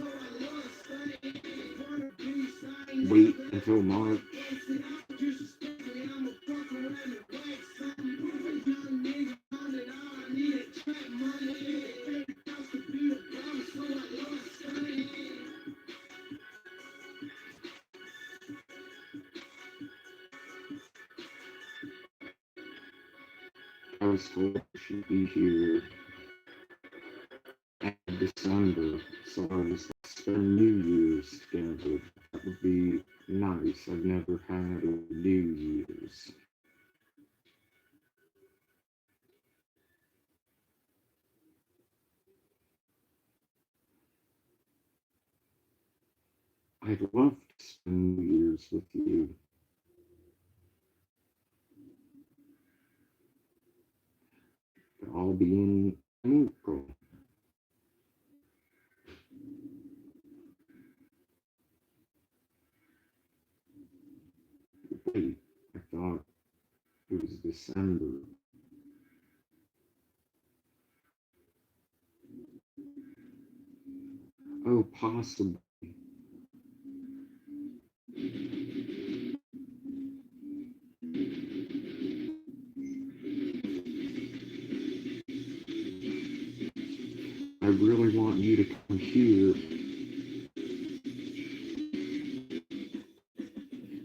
wait until March. I was told I should be here in December, so I was like, spend New Year's together. That would be nice. I've never had a New Year's. I'd love to spend New Year's with you. But I'll be in April. Wait, I thought it was December. Oh, possibly. I really want you to come here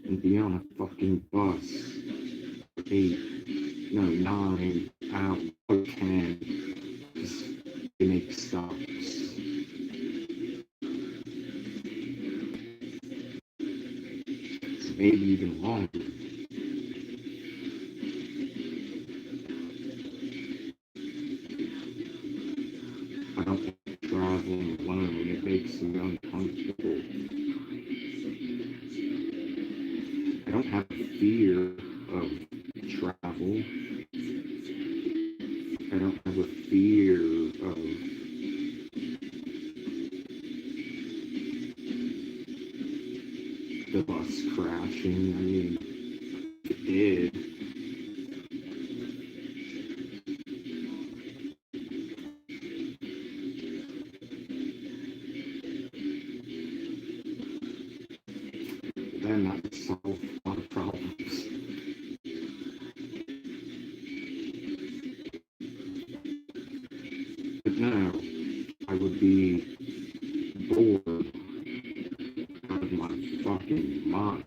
and be on a fucking bus for 8, no, 9 out of 10. Just to make stops. Maybe even longer. I don't like traveling alone. It makes me uncomfortable. I don't have a fear of travel. I don't have a fear of the bus crashing. I mean, it did. Then that would solve a lot of problems. But no, I would be bored out of my fucking mind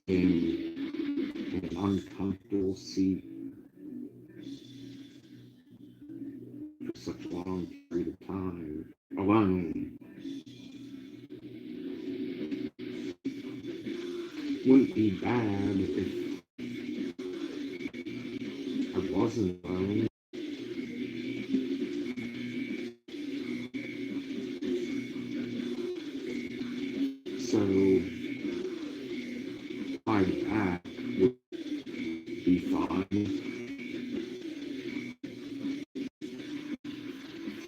in an uncomfortable seat for such a long period of time alone. Wouldn't be bad if I wasn't alone. So my back would be fine.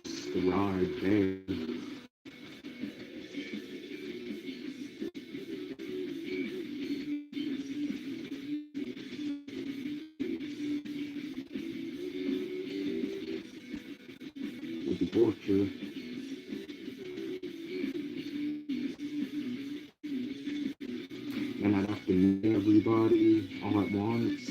Just the ride there. Would be torture. And I'd have to meet everybody all at once.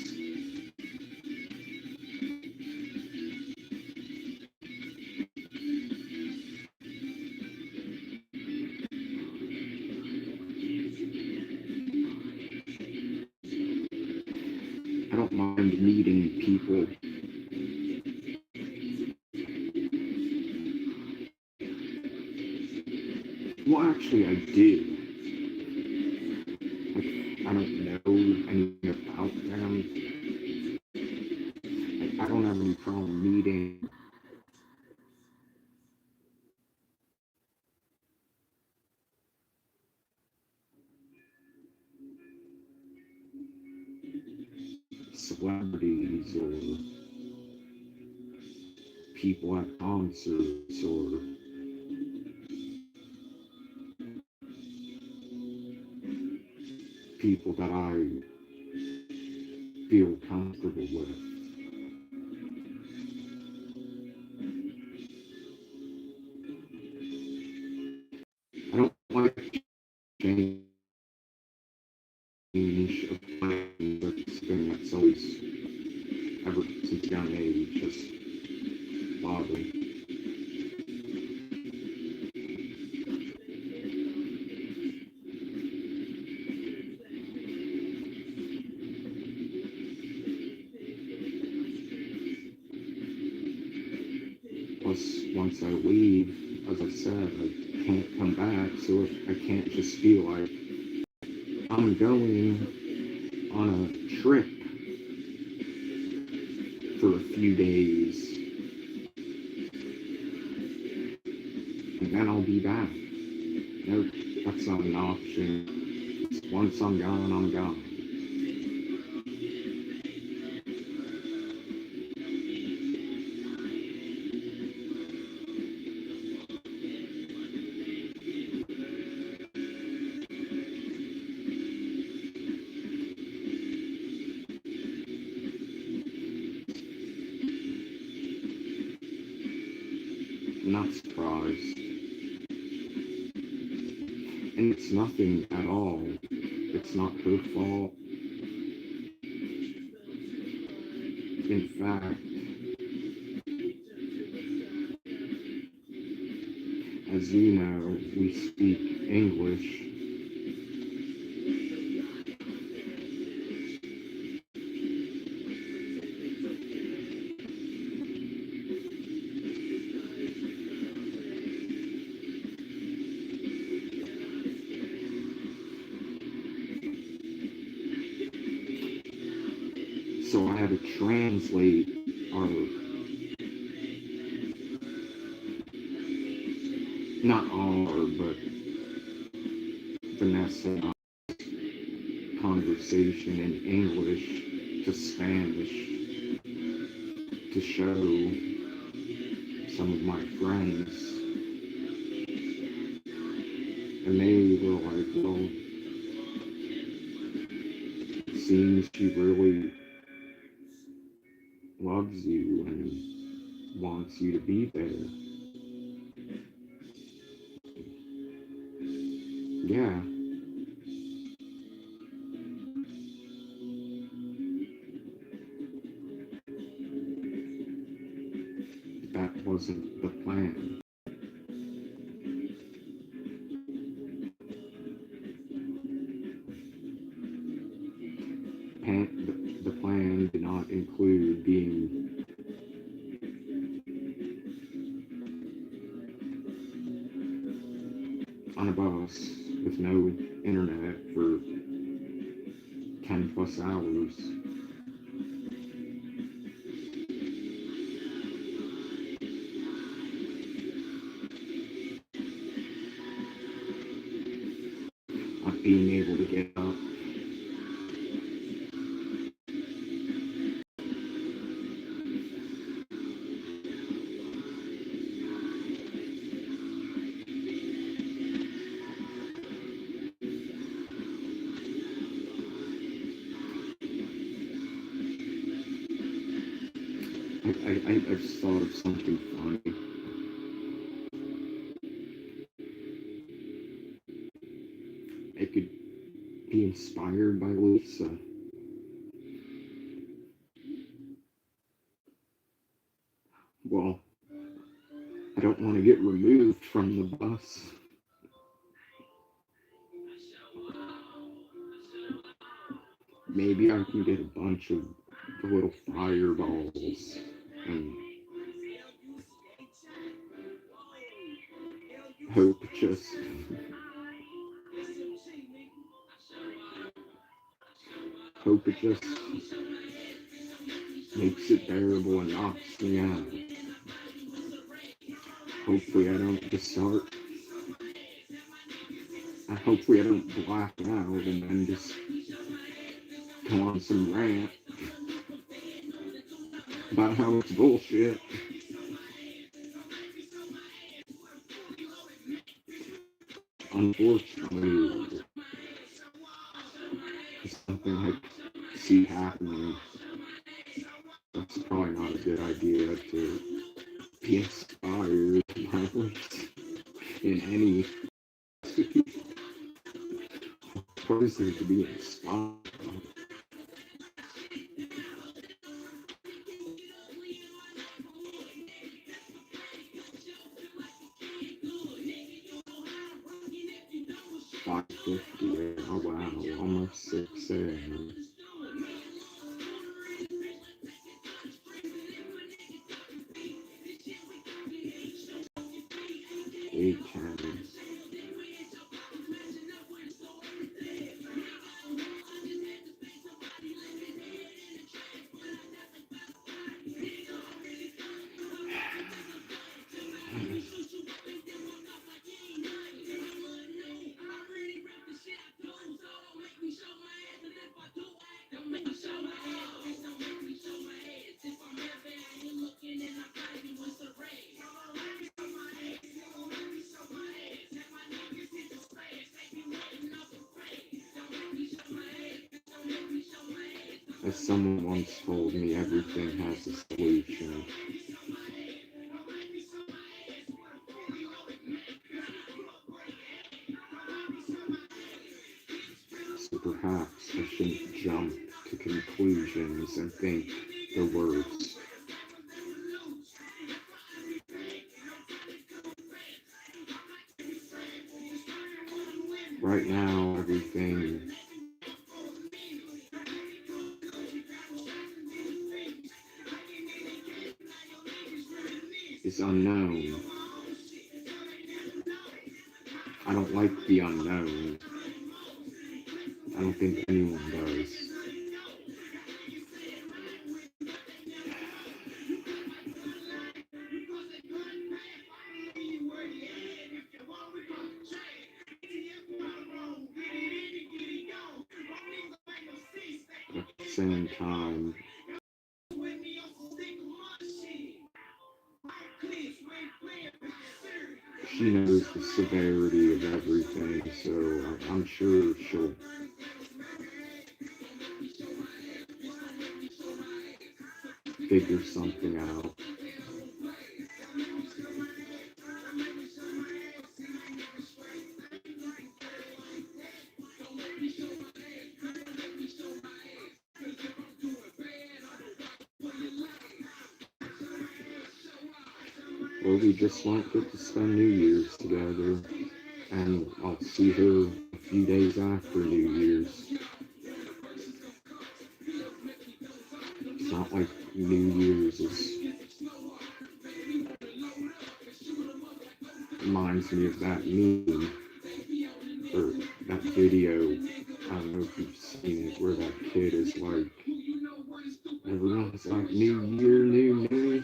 I don't mind meeting people. Well, actually, I do. Like, I don't know anything about them. Like, I don't have any problem meeting celebrities or people at concerts or people that I feel comfortable with. I don't like change of plans. That's the thing that's always, ever since a young age, just bothered me. Plus, once I leave, as I said, I can't come back, so if I can't just feel like I'm going on a trip for a few days and then I'll be back. Nope, that's not an option. Once I'm gone, I'm gone. I'm not surprised. And it's nothing at all. It's not her fault. In fact, as you know, we speak English. So I had to translate our, not our, but Vanessa and our conversation in English to Spanish to show some of my friends. And they were like, well, it seems she really loves you and wants you to be there. Yeah, that wasn't the plan. The plan did not include being on a bus with no internet for 10 plus hours. Not being able to get up. I just thought of something funny. It could be inspired by Lisa. Well, I don't want to get removed from the bus. Maybe I can get a bunch of the little fireballs and hope just hope it just makes it bearable and knocks me out. Hopefully I don't just start. Hopefully I don't black out and then just go on some rant about how it's bullshit. Unfortunately, it's something I see happening. That's probably not a good idea to be inspired by in any. What is there to be inspired by? $5.50. Oh wow, almost 6 a.m. Eight times. As someone once told me, everything has a solution. So perhaps I shouldn't jump to conclusions and think the worst. Right now, everything is unknown. I don't like the unknown. I don't think anyone does. At the same time, she knows the severity of everything, so I'm sure she'll figure something out. Well, we just won't get to spend New Year's together, and I'll see her a few days after New Year's. It's not like New Year's reminds me of that meme, or that video, I don't know if you've seen it, where that kid is like, everyone's like, New Year, new me.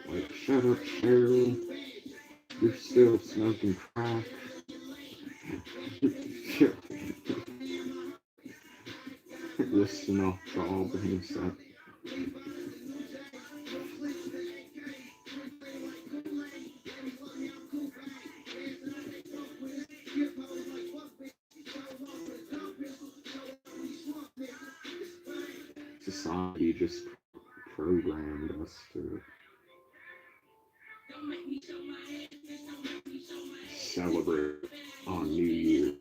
Like, shut up, Cheryl. You're still smoking crack. Listing off all the himself. Society just programmed us to celebrate on New Year.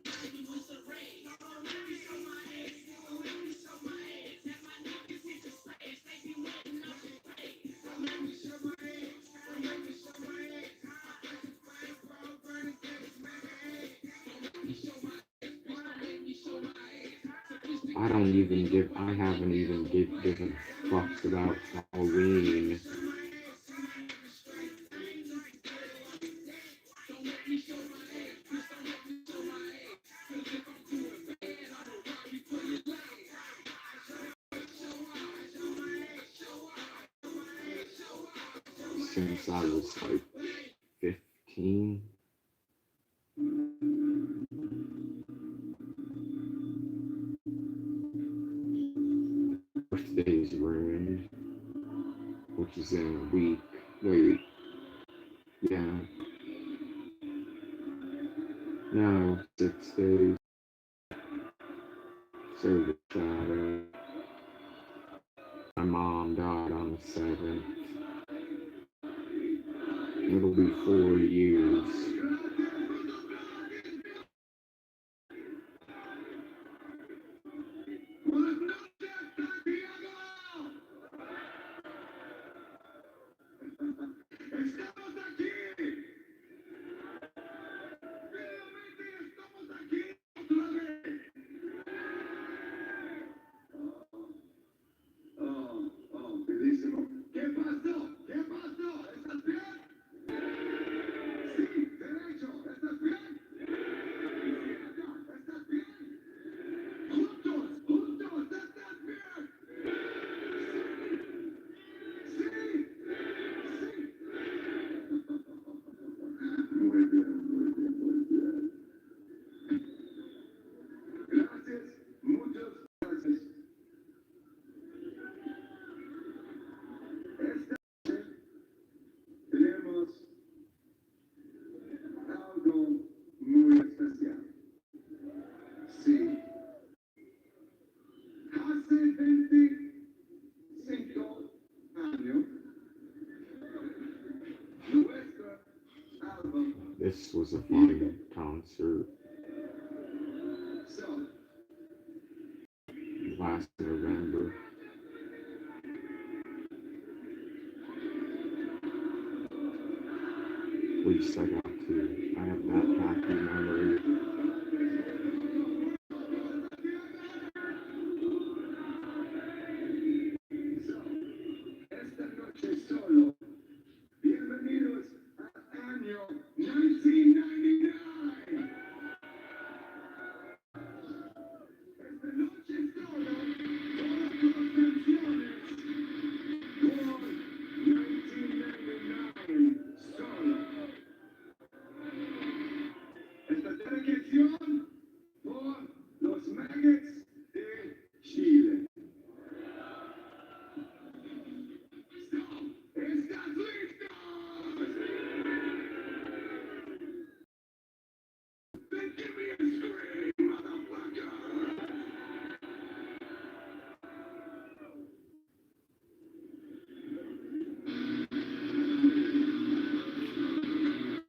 I haven't even given a fuck about Halloween. since I was like 15. Birthday's ruined, which is in a week. Wait, yeah. No, 6 days. So the shadow. My mom died on the 7th. It'll be 4 years. This was a fun concert. Last November. At least I got to. I have that happy memory.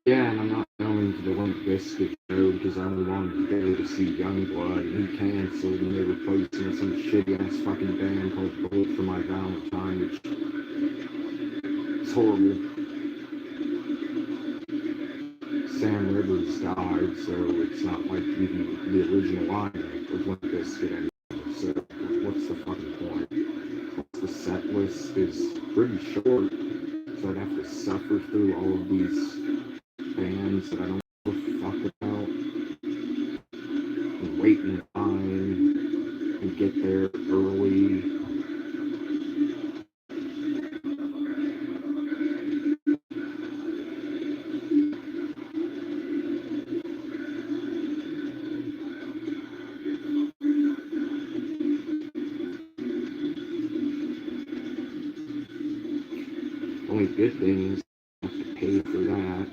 Yeah, and I'm not going to the Limp Bizkit show because I only wanted to go to see Youngblood, and he canceled, and they replaced him with some shitty ass fucking band called Bullet for My Valentine, which is horrible. Sam Rivers died, so it's not like even the original lineup of Limp Bizkit anymore. So what's the fucking point? The set list is pretty short, so I'd have to suffer through all of these bands that I don't give a fuck about, and wait in line and get there early. Only good thing is I have to pay for that.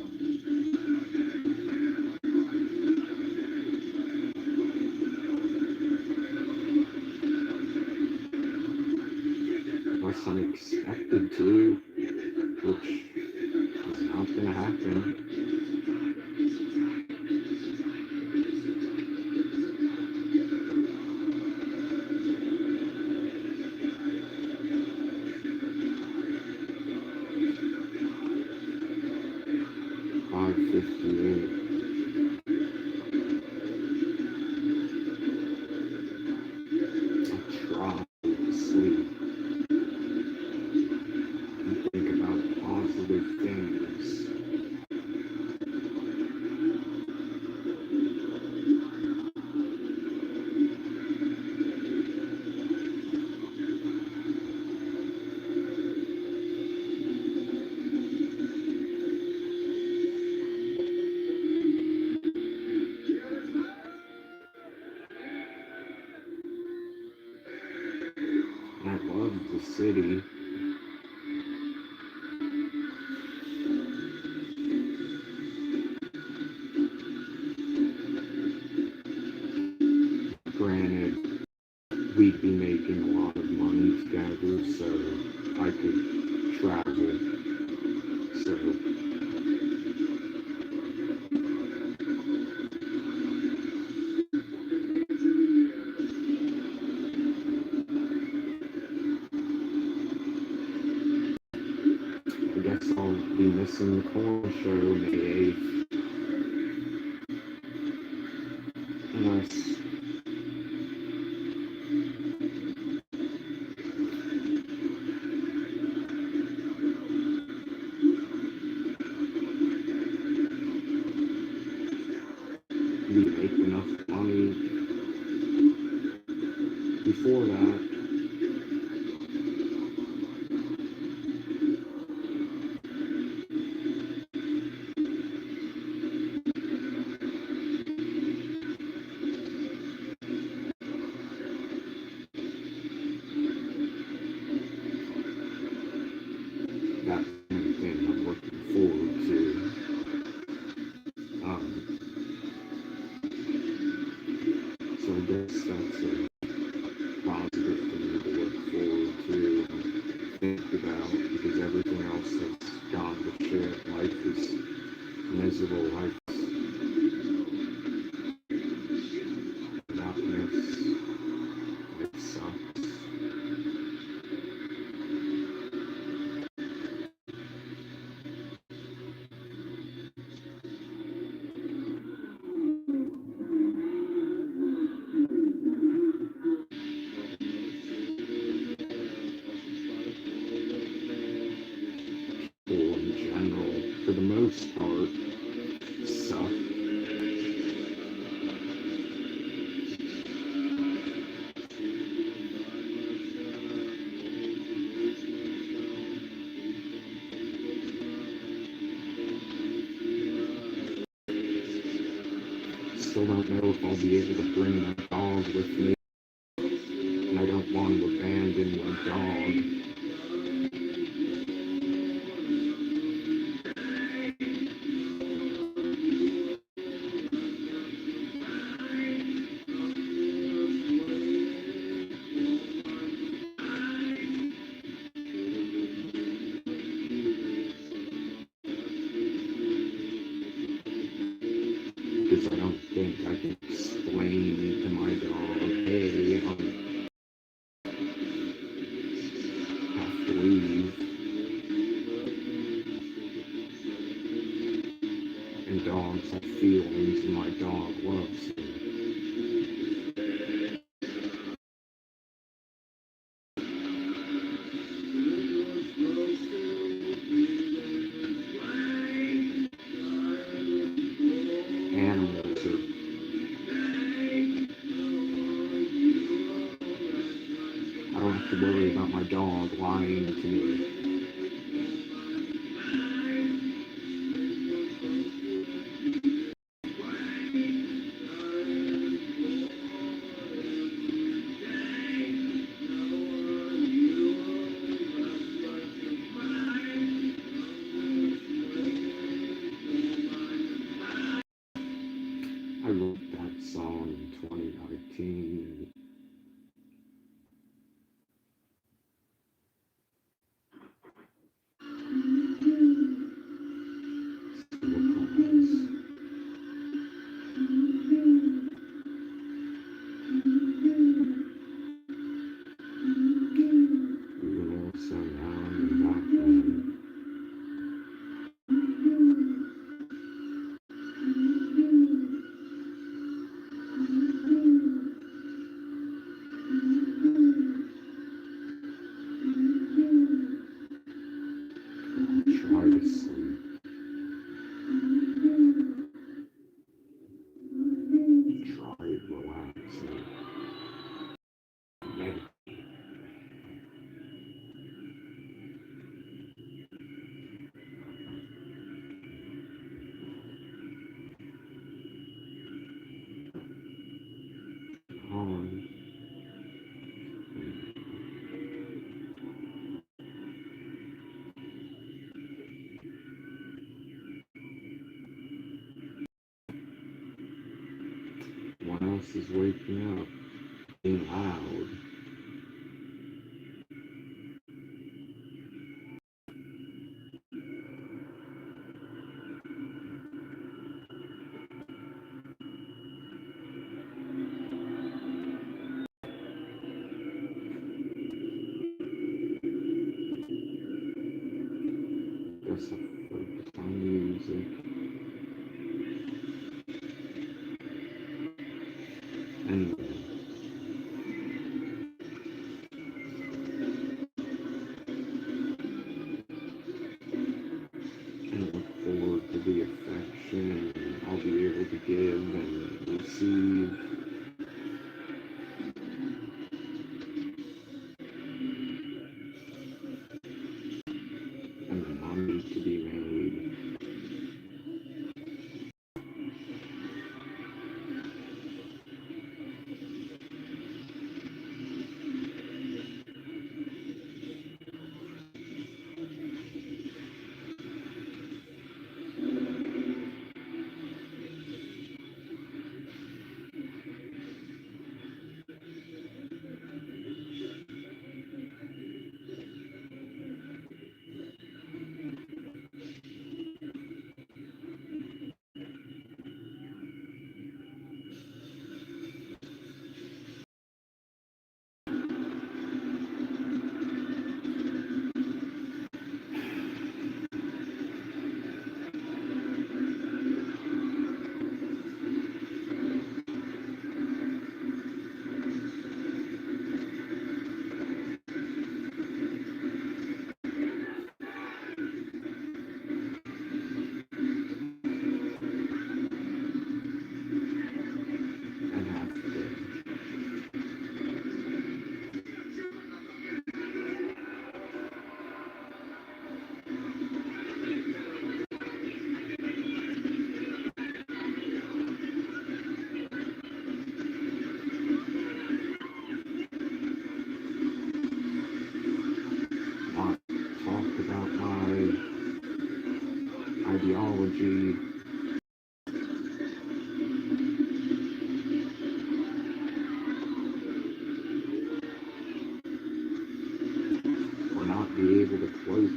Unless I'm expected to, which is not gonna happen. $5.58. I try to sleep and think about positive things. leave the city. Granted, we'd be making a lot of money together, so I could travel. So I guess I'll be missing the corner show May 8th. Unless we make enough money before that. That's the thing I'm looking forward to. So I guess that's a positive thing to look forward to and think about because everything else has gone to shit. Life is miserable. Life is monotonous. It sucks. People in general, for the most part, suck. Still don't know if I'll be able to bring my dog with me, and I don't want to abandon my dog. Because I don't think I can explain to my dog, hey, I have to leave. And dogs have feelings, and my dog loves me. Animals are, I don't have to worry about my dog lying to me. I wrote that song in 2019. house is waking up, being loud. Guess I'll focus on music. Anyway, and look forward to the affection I'll be able to give and receive. And the money to be made. And after that, not talk about my ideology or not be able to quote.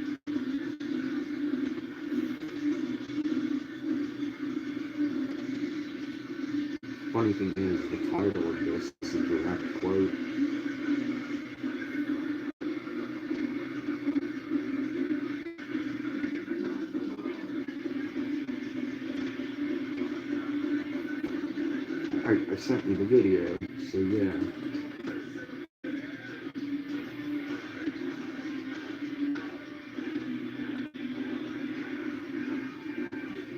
Funny thing is, the title of this is a direct quote. I sent you the video, so yeah.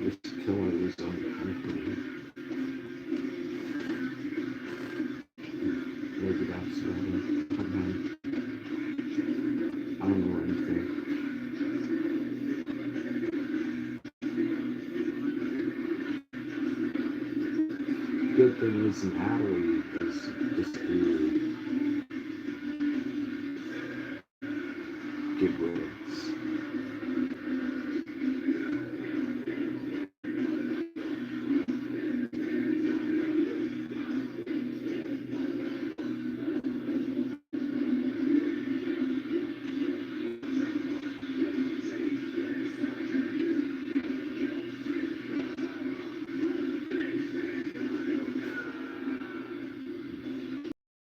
This killing is uncomfortable. Maybe that's better. I don't know anything. Good thing is Natalie is disappeared. Get wits.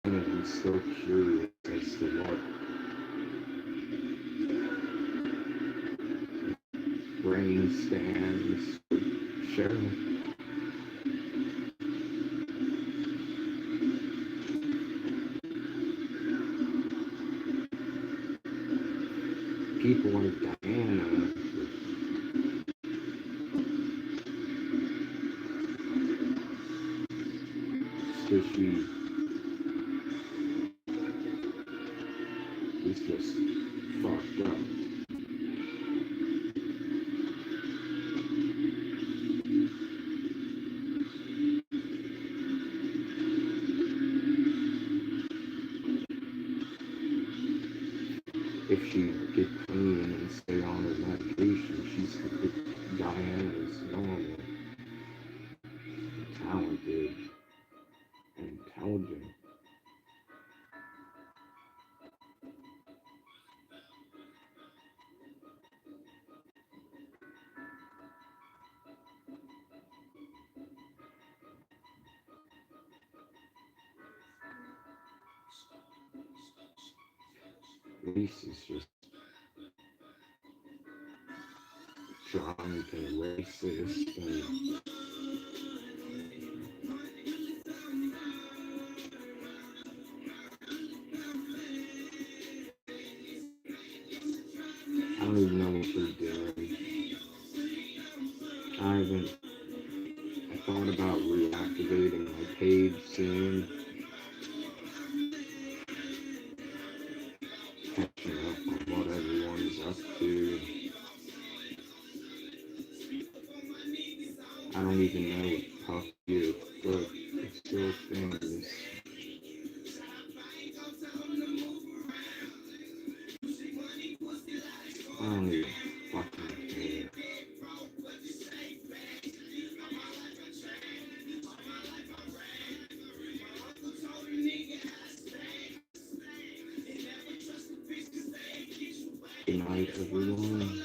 And I'm so curious as to what brain stands would show. People like Diana, squishy, is just fucked up. If she get clean and stay on her medication, she's Diana is normal, talented, race is just drunk and racist and I don't even know what they're doing. I haven't. I thought about reactivating my page soon, catching up on what everyone's up to. I don't even know what Puff is, but it still things. I don't even fucking care. Good night, everyone.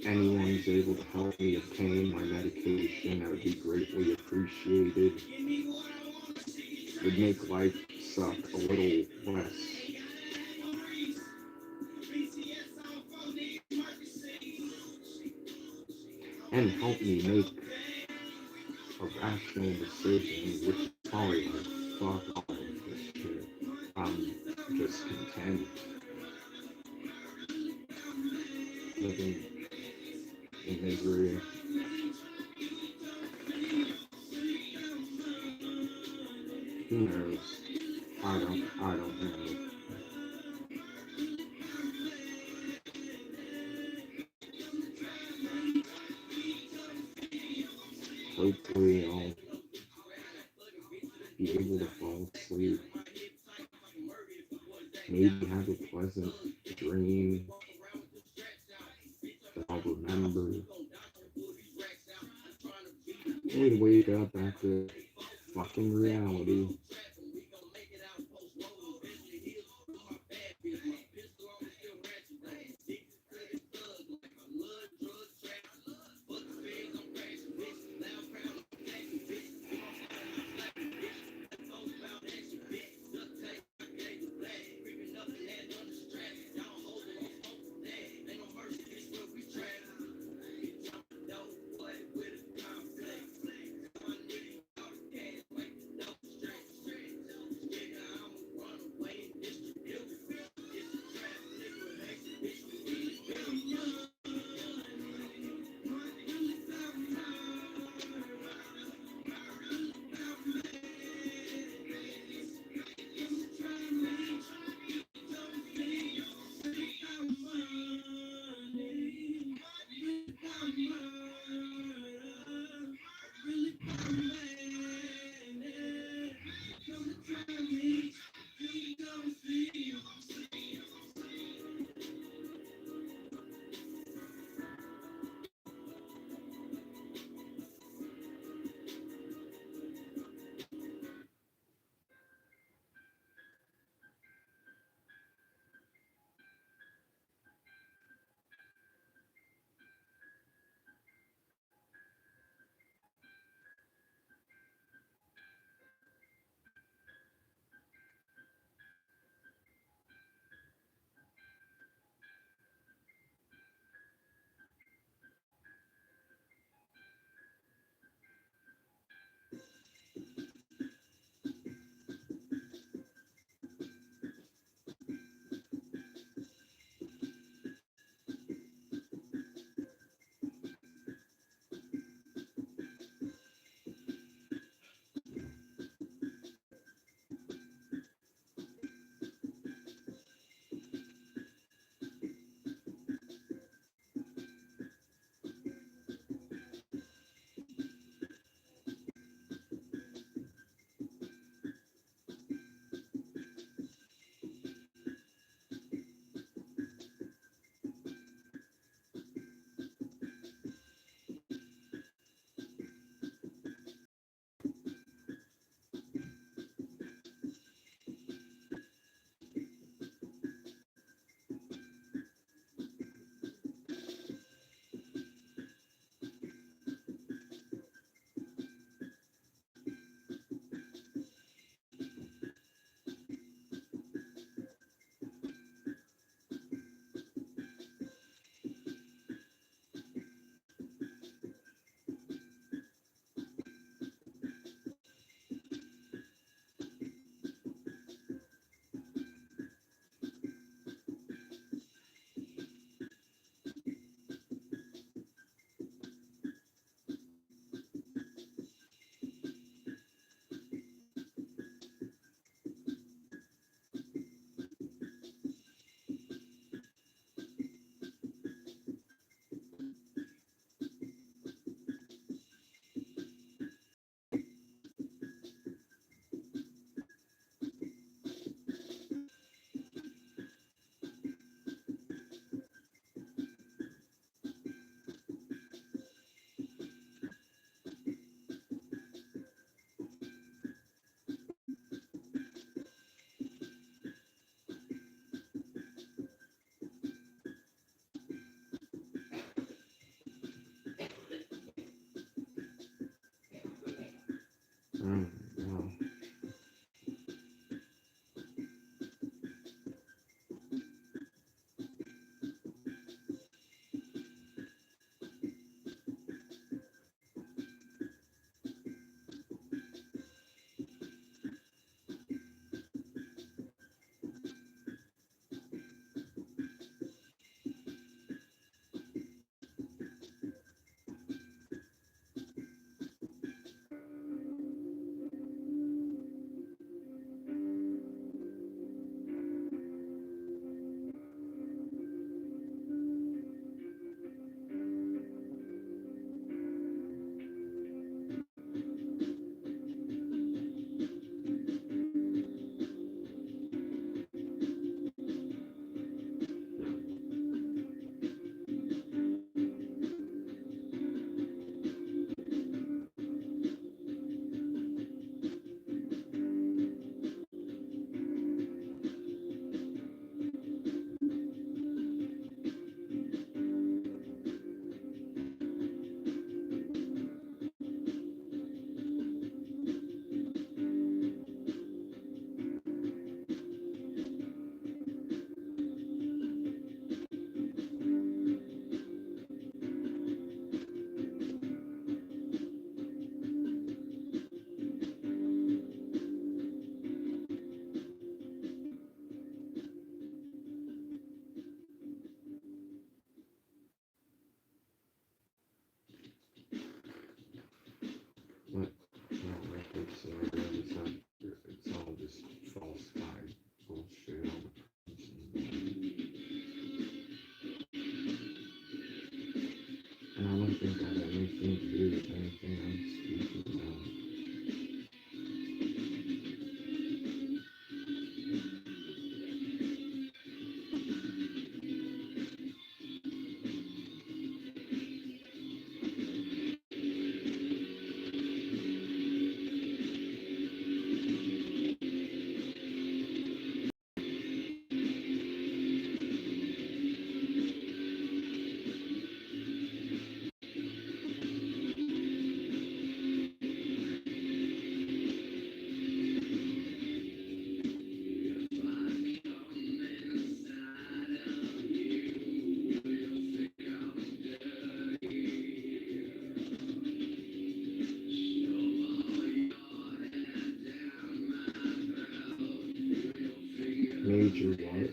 Anyone's able to help me obtain my medication, that would be greatly appreciated. Would make life suck a little less. And help me make a rational decision, which is probably like, fuck all of this shit. I'm just content living in misery. Who knows? I don't know. Hopefully I'll be able to fall asleep. Maybe have a pleasant dream that I'll remember. And wake up after fucking reality. Well, what? Well, like they say, it's all just falsified bullshit. And I don't think that had anything to do with anything I'm speaking about. Major what?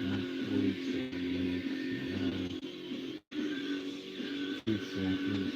Not 47 minutes. 2 seconds.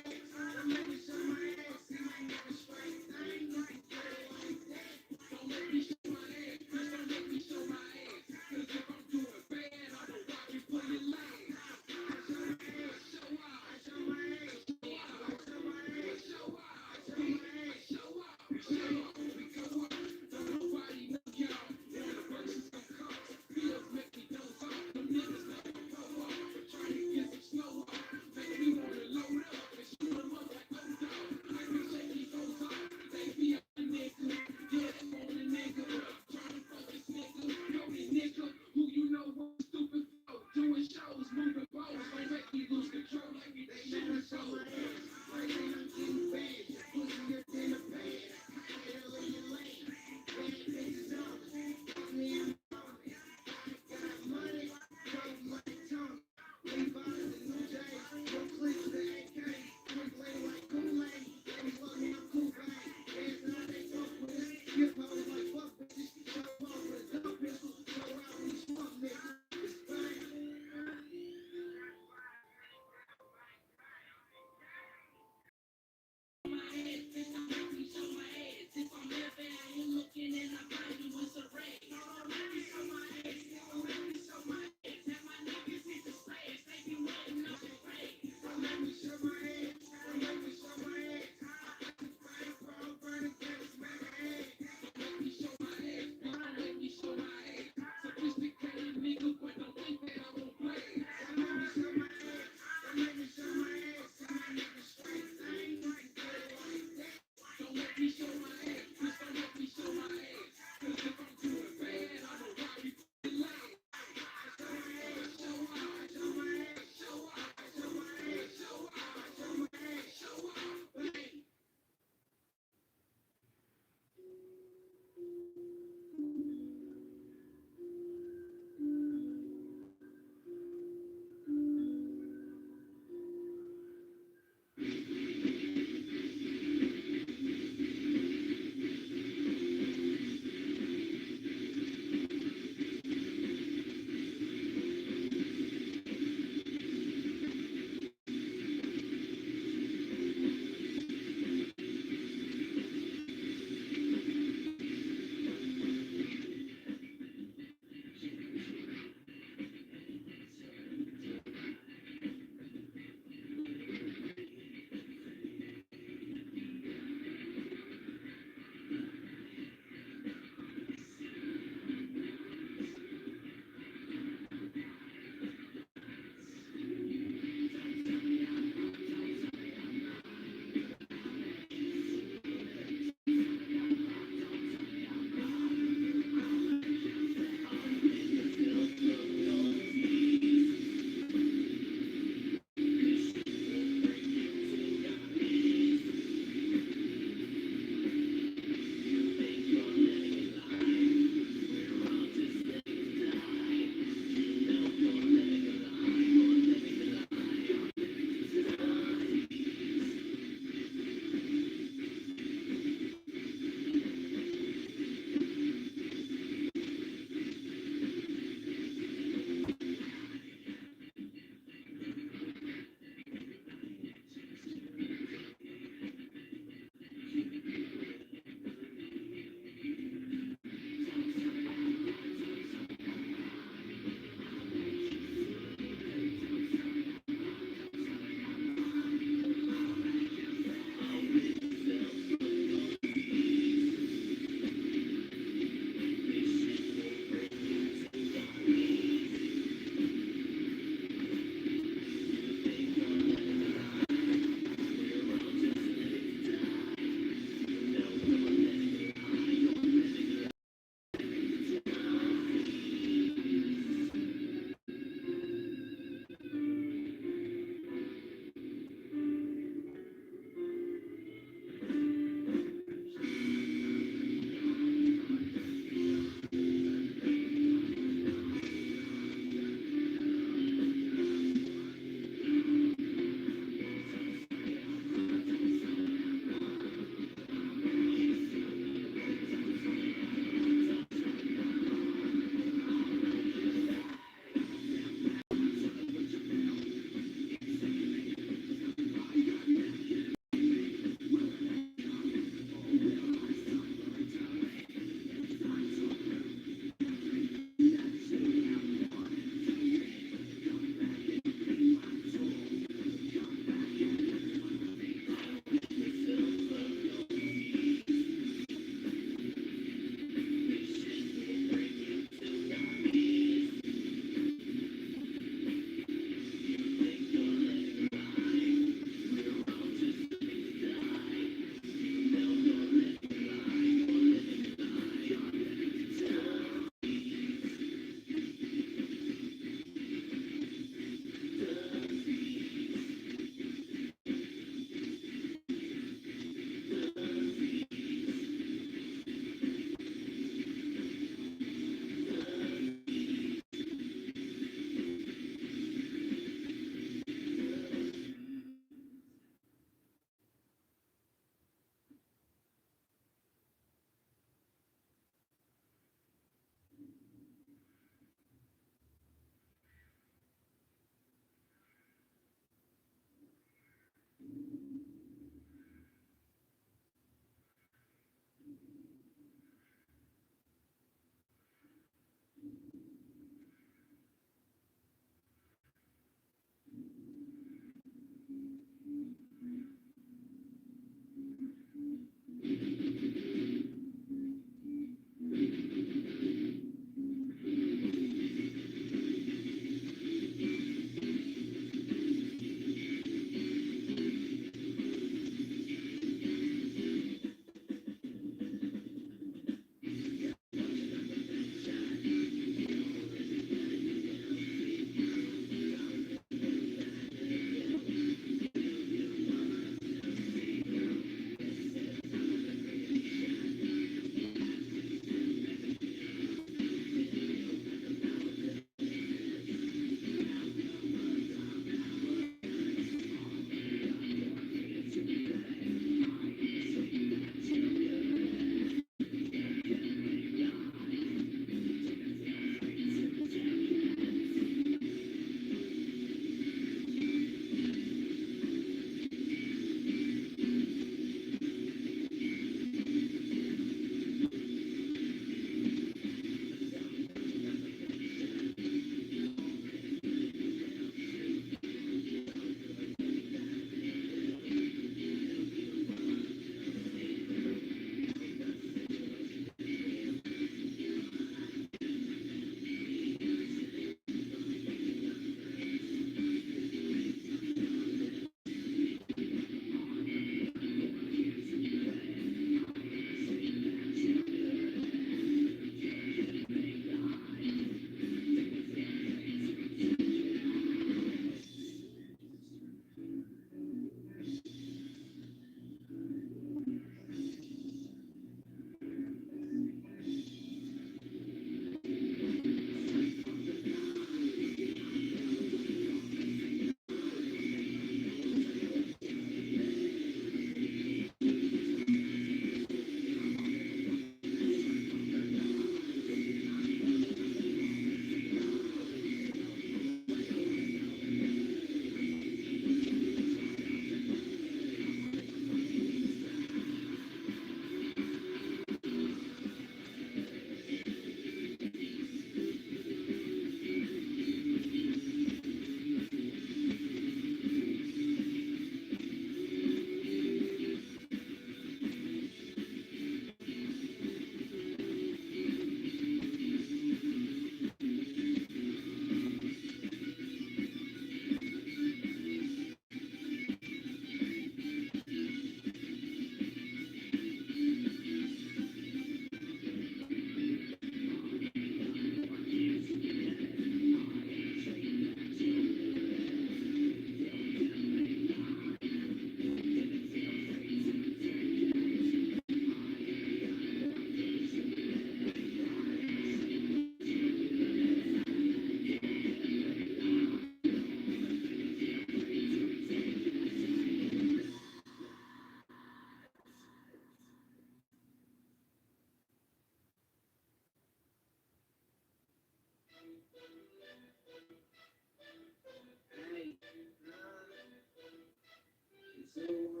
So